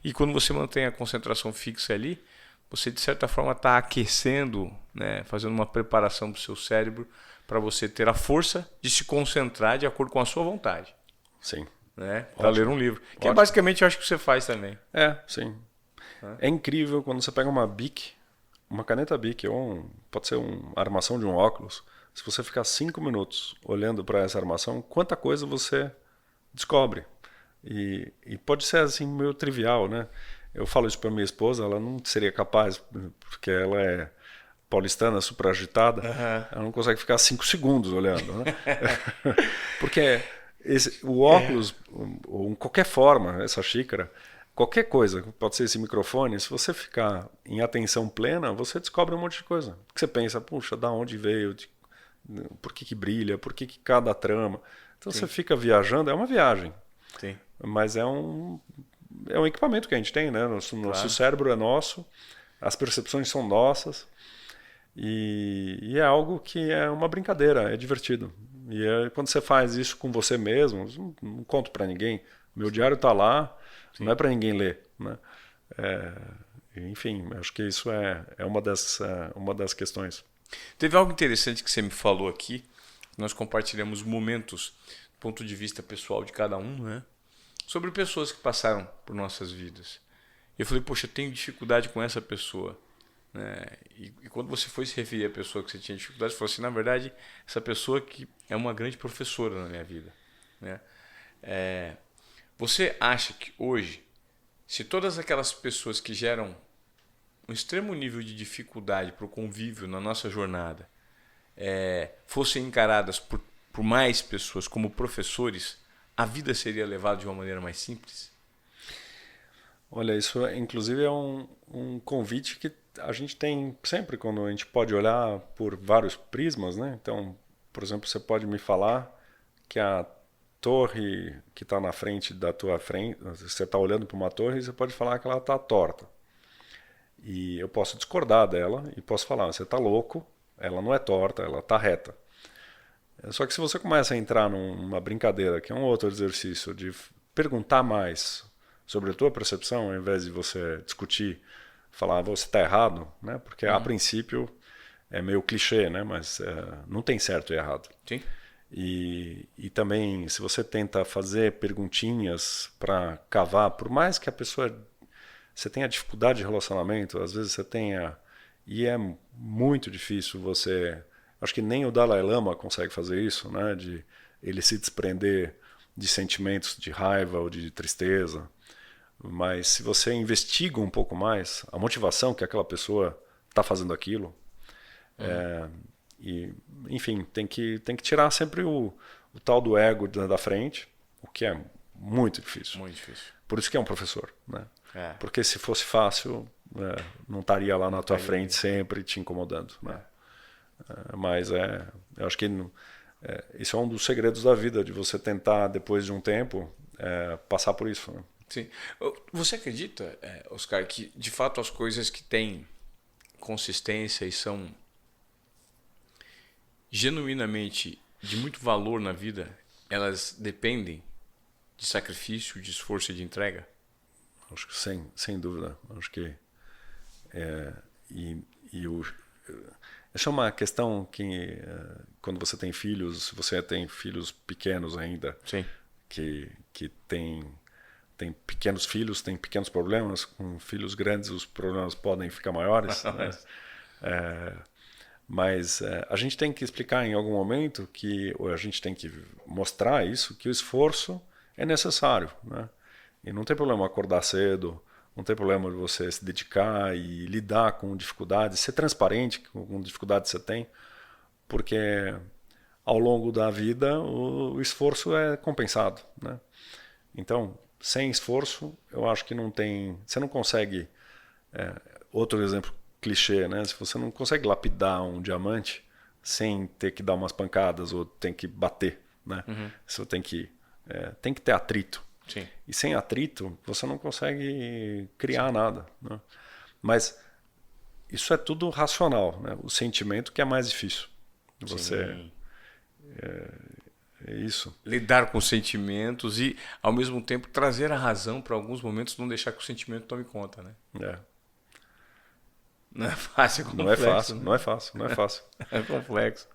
E quando você mantém a concentração fixa ali, você de certa forma está aquecendo, né, fazendo uma preparação para o seu cérebro para você ter a força de se concentrar de acordo com a sua vontade. Sim. Né, para ler um livro. Que é basicamente eu acho que você faz também. Sim. É incrível quando você pega uma Bic, uma caneta Bic, ou pode ser uma armação de um óculos. Se você ficar 5 minutos olhando para essa armação, quanta coisa você descobre. E pode ser assim meio trivial, né? Eu falo isso para minha esposa, ela não seria capaz, porque ela é paulistana, super agitada, ela não consegue ficar 5 segundos olhando, né? Porque o óculos, ou em qualquer forma, essa xícara, qualquer coisa, pode ser esse microfone, se você ficar em atenção plena, você descobre um monte de coisa. Porque você pensa, puxa, da onde veio, por que brilha, por que cada trama. Então você fica viajando, é uma viagem. Sim. Mas é um equipamento que a gente tem, né? Nosso cérebro é nosso, as percepções são nossas e é algo que é uma brincadeira, é divertido. E aí, quando você faz isso com você mesmo, não conto para ninguém. Meu diário está lá, não é para ninguém ler, né? Enfim, acho que isso é uma das questões. Teve algo interessante que você me falou aqui. Nós compartilhamos momentos do ponto de vista pessoal de cada um, né? Sobre pessoas que passaram por nossas vidas. Eu falei, poxa, eu tenho dificuldade com essa pessoa. Né? E quando você foi se referir à pessoa que você tinha dificuldade, você falou assim, na verdade, essa pessoa que é uma grande professora na minha vida. Né? Você acha que hoje, se todas aquelas pessoas que geram um extremo nível de dificuldade para o convívio na nossa jornada fossem encaradas por mais pessoas como professores, a vida seria levada de uma maneira mais simples? Olha, isso inclusive é um convite que a gente tem sempre quando a gente pode olhar por vários prismas, né? Então, por exemplo, você pode me falar que a torre que está na frente da tua frente, você está olhando para uma torre e você pode falar que ela está torta. E eu posso discordar dela e posso falar, você está louco, ela não é torta, ela está reta. Só que se você começa a entrar numa brincadeira, que é um outro exercício de perguntar mais sobre a tua percepção, ao invés de você discutir, falar você está errado, né? Porque a princípio é meio clichê, né? Mas não tem certo e errado. Sim. E também, se você tenta fazer perguntinhas para cavar, por mais que a pessoa... Você tenha dificuldade de relacionamento, às vezes você tenha... E é muito difícil você... Acho que nem o Dalai Lama consegue fazer isso, né? De ele se desprender de sentimentos de raiva ou de tristeza. Mas se você investiga um pouco mais a motivação que aquela pessoa está fazendo aquilo, e, enfim, tem que tirar sempre o tal do ego da frente, o que é muito difícil. Muito difícil. Por isso que é um professor, né? Porque se fosse fácil, não estaria lá na tua frente sempre te incomodando, né? Mas eu acho que isso é um dos segredos da vida, de você tentar, depois de um tempo, passar por isso, né? Sim. Você acredita, Oscar, que de fato as coisas que têm consistência e são genuinamente de muito valor na vida, elas dependem de sacrifício, de esforço e de entrega? Acho que sem dúvida. Acho que essa é uma questão que quando você tem filhos, se você tem filhos pequenos ainda, sim, que tem pequenos filhos, tem pequenos problemas. Com filhos grandes os problemas podem ficar maiores, né? Mas a gente tem que explicar em algum momento ou a gente tem que mostrar isso, que o esforço é necessário, né? E não tem problema acordar cedo, não tem problema de você se dedicar e lidar com dificuldades, ser transparente com dificuldades que você tem, porque ao longo da vida o esforço é compensado, né? Então, sem esforço, eu acho que você não consegue, outro exemplo clichê, né? Se você não consegue lapidar um diamante sem ter que dar umas pancadas ou tem que bater, né? Você tem que ter atrito. Sim. E sem atrito, você não consegue criar nada, né? Mas isso é tudo racional, né? O sentimento que é mais difícil. Você é isso. Lidar com sentimentos e, ao mesmo tempo, trazer a razão para alguns momentos, não deixar que o sentimento tome conta, né? Não é fácil, é complexo. Não é fácil, né? não é fácil. É complexo.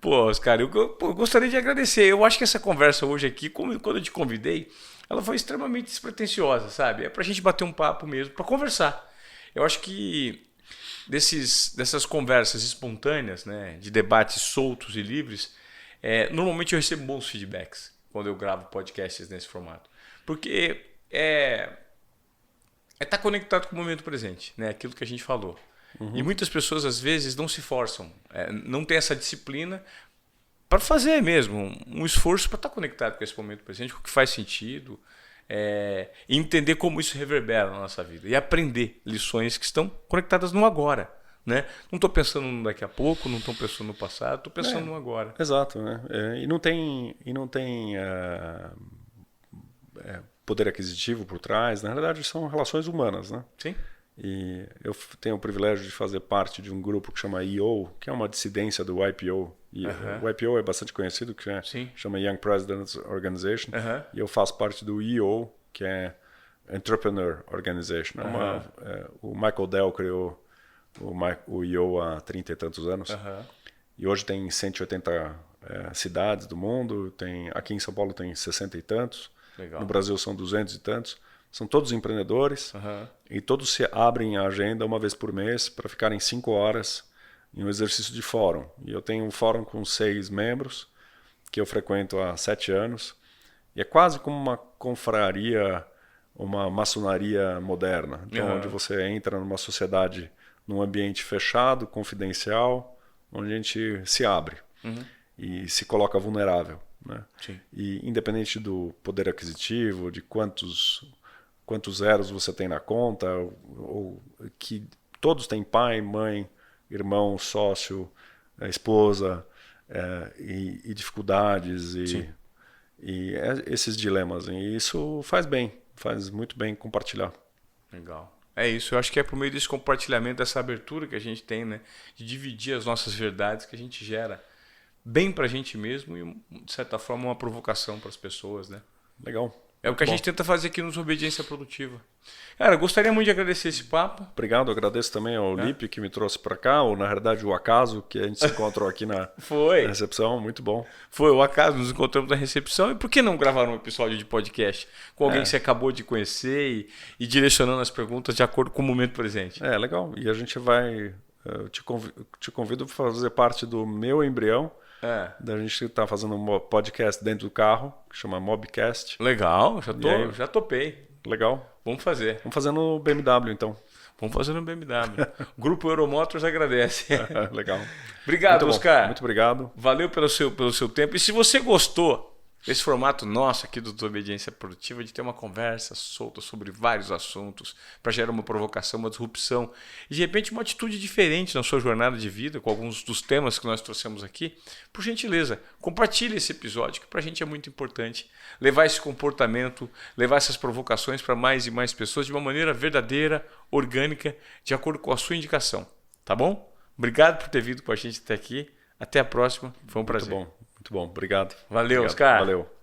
Pô, Oscar, eu gostaria de agradecer. Eu acho que essa conversa hoje aqui, quando eu te convidei, ela foi extremamente despretensiosa, sabe? É pra gente bater um papo mesmo, pra conversar. Eu acho que dessas conversas espontâneas, né, de debates soltos e livres, normalmente eu recebo bons feedbacks quando eu gravo podcasts nesse formato. Porque tá conectado com o momento presente, né? Aquilo que a gente falou. E muitas pessoas, às vezes, não se forçam, não tem essa disciplina para fazer mesmo um esforço para estar conectado com esse momento presente, com o que faz sentido, e entender como isso reverbera na nossa vida e aprender lições que estão conectadas no agora, né? Não estou pensando no daqui a pouco, não estou pensando no passado, estou pensando no agora. Exato, né? E não tem poder aquisitivo por trás. Na realidade, são relações humanas, né? Sim. E eu tenho o privilégio de fazer parte de um grupo que chama EO, que é uma dissidência do YPO, E o IPO é bastante conhecido, que chama Young Presidents Organization. E eu faço parte do EO, que é Entrepreneur Organization. O Michael Dell criou o EO há 30 e tantos anos. E hoje tem 180 cidades do mundo. Aqui em São Paulo tem 60 e tantos. Legal. No Brasil são 200 e tantos. São todos empreendedores. E todos se abrem a agenda uma vez por mês para ficarem 5 horas em um exercício de fórum. E eu tenho um fórum com 6 membros, que eu frequento há 7 anos. E é quase como uma confraria, uma maçonaria moderna. Então, onde você entra numa sociedade, num ambiente fechado, confidencial, onde a gente se abre e se coloca vulnerável. Né? E independente do poder aquisitivo, de quantos zeros você tem na conta, ou que todos têm pai, mãe, irmão, sócio, esposa, e dificuldades e esses dilemas. E isso faz bem, faz muito bem compartilhar. Legal. É isso, eu acho que é por meio desse compartilhamento, dessa abertura que a gente tem, né, de dividir as nossas verdades, que a gente gera bem pra gente mesmo e, de certa forma, uma provocação para as pessoas, né? Legal. É o que a gente tenta fazer aqui no Desobediência Produtiva. Cara, gostaria muito de agradecer esse papo. Obrigado, agradeço também ao Lipe que me trouxe para cá, ou na verdade o acaso que a gente se encontrou aqui na recepção, muito bom. Foi o acaso, nos encontramos na recepção. E por que não gravar um episódio de podcast com alguém que você acabou de conhecer e direcionando as perguntas de acordo com o momento presente? Legal. E a gente vai... te convido para fazer parte do meu embrião. Da gente tá fazendo um podcast dentro do carro, que chama Mobcast. Legal, já topei. Legal. Vamos fazer. Vamos fazer no BMW, então. Vamos fazer no BMW. O Grupo Euromotors agradece. Legal. Obrigado, muito Oscar. Muito obrigado. Valeu pelo seu tempo. E se você gostou desse formato nosso aqui do Desobediência Produtiva, de ter uma conversa solta sobre vários assuntos, para gerar uma provocação, uma disrupção, e de repente uma atitude diferente na sua jornada de vida, com alguns dos temas que nós trouxemos aqui, por gentileza, compartilhe esse episódio, que para a gente é muito importante levar esse comportamento, levar essas provocações para mais e mais pessoas de uma maneira verdadeira, orgânica, de acordo com a sua indicação. Tá bom? Obrigado por ter vindo com a gente até aqui. Até a próxima. Foi um prazer. Muito bom. Obrigado. Valeu, Oscar. Valeu.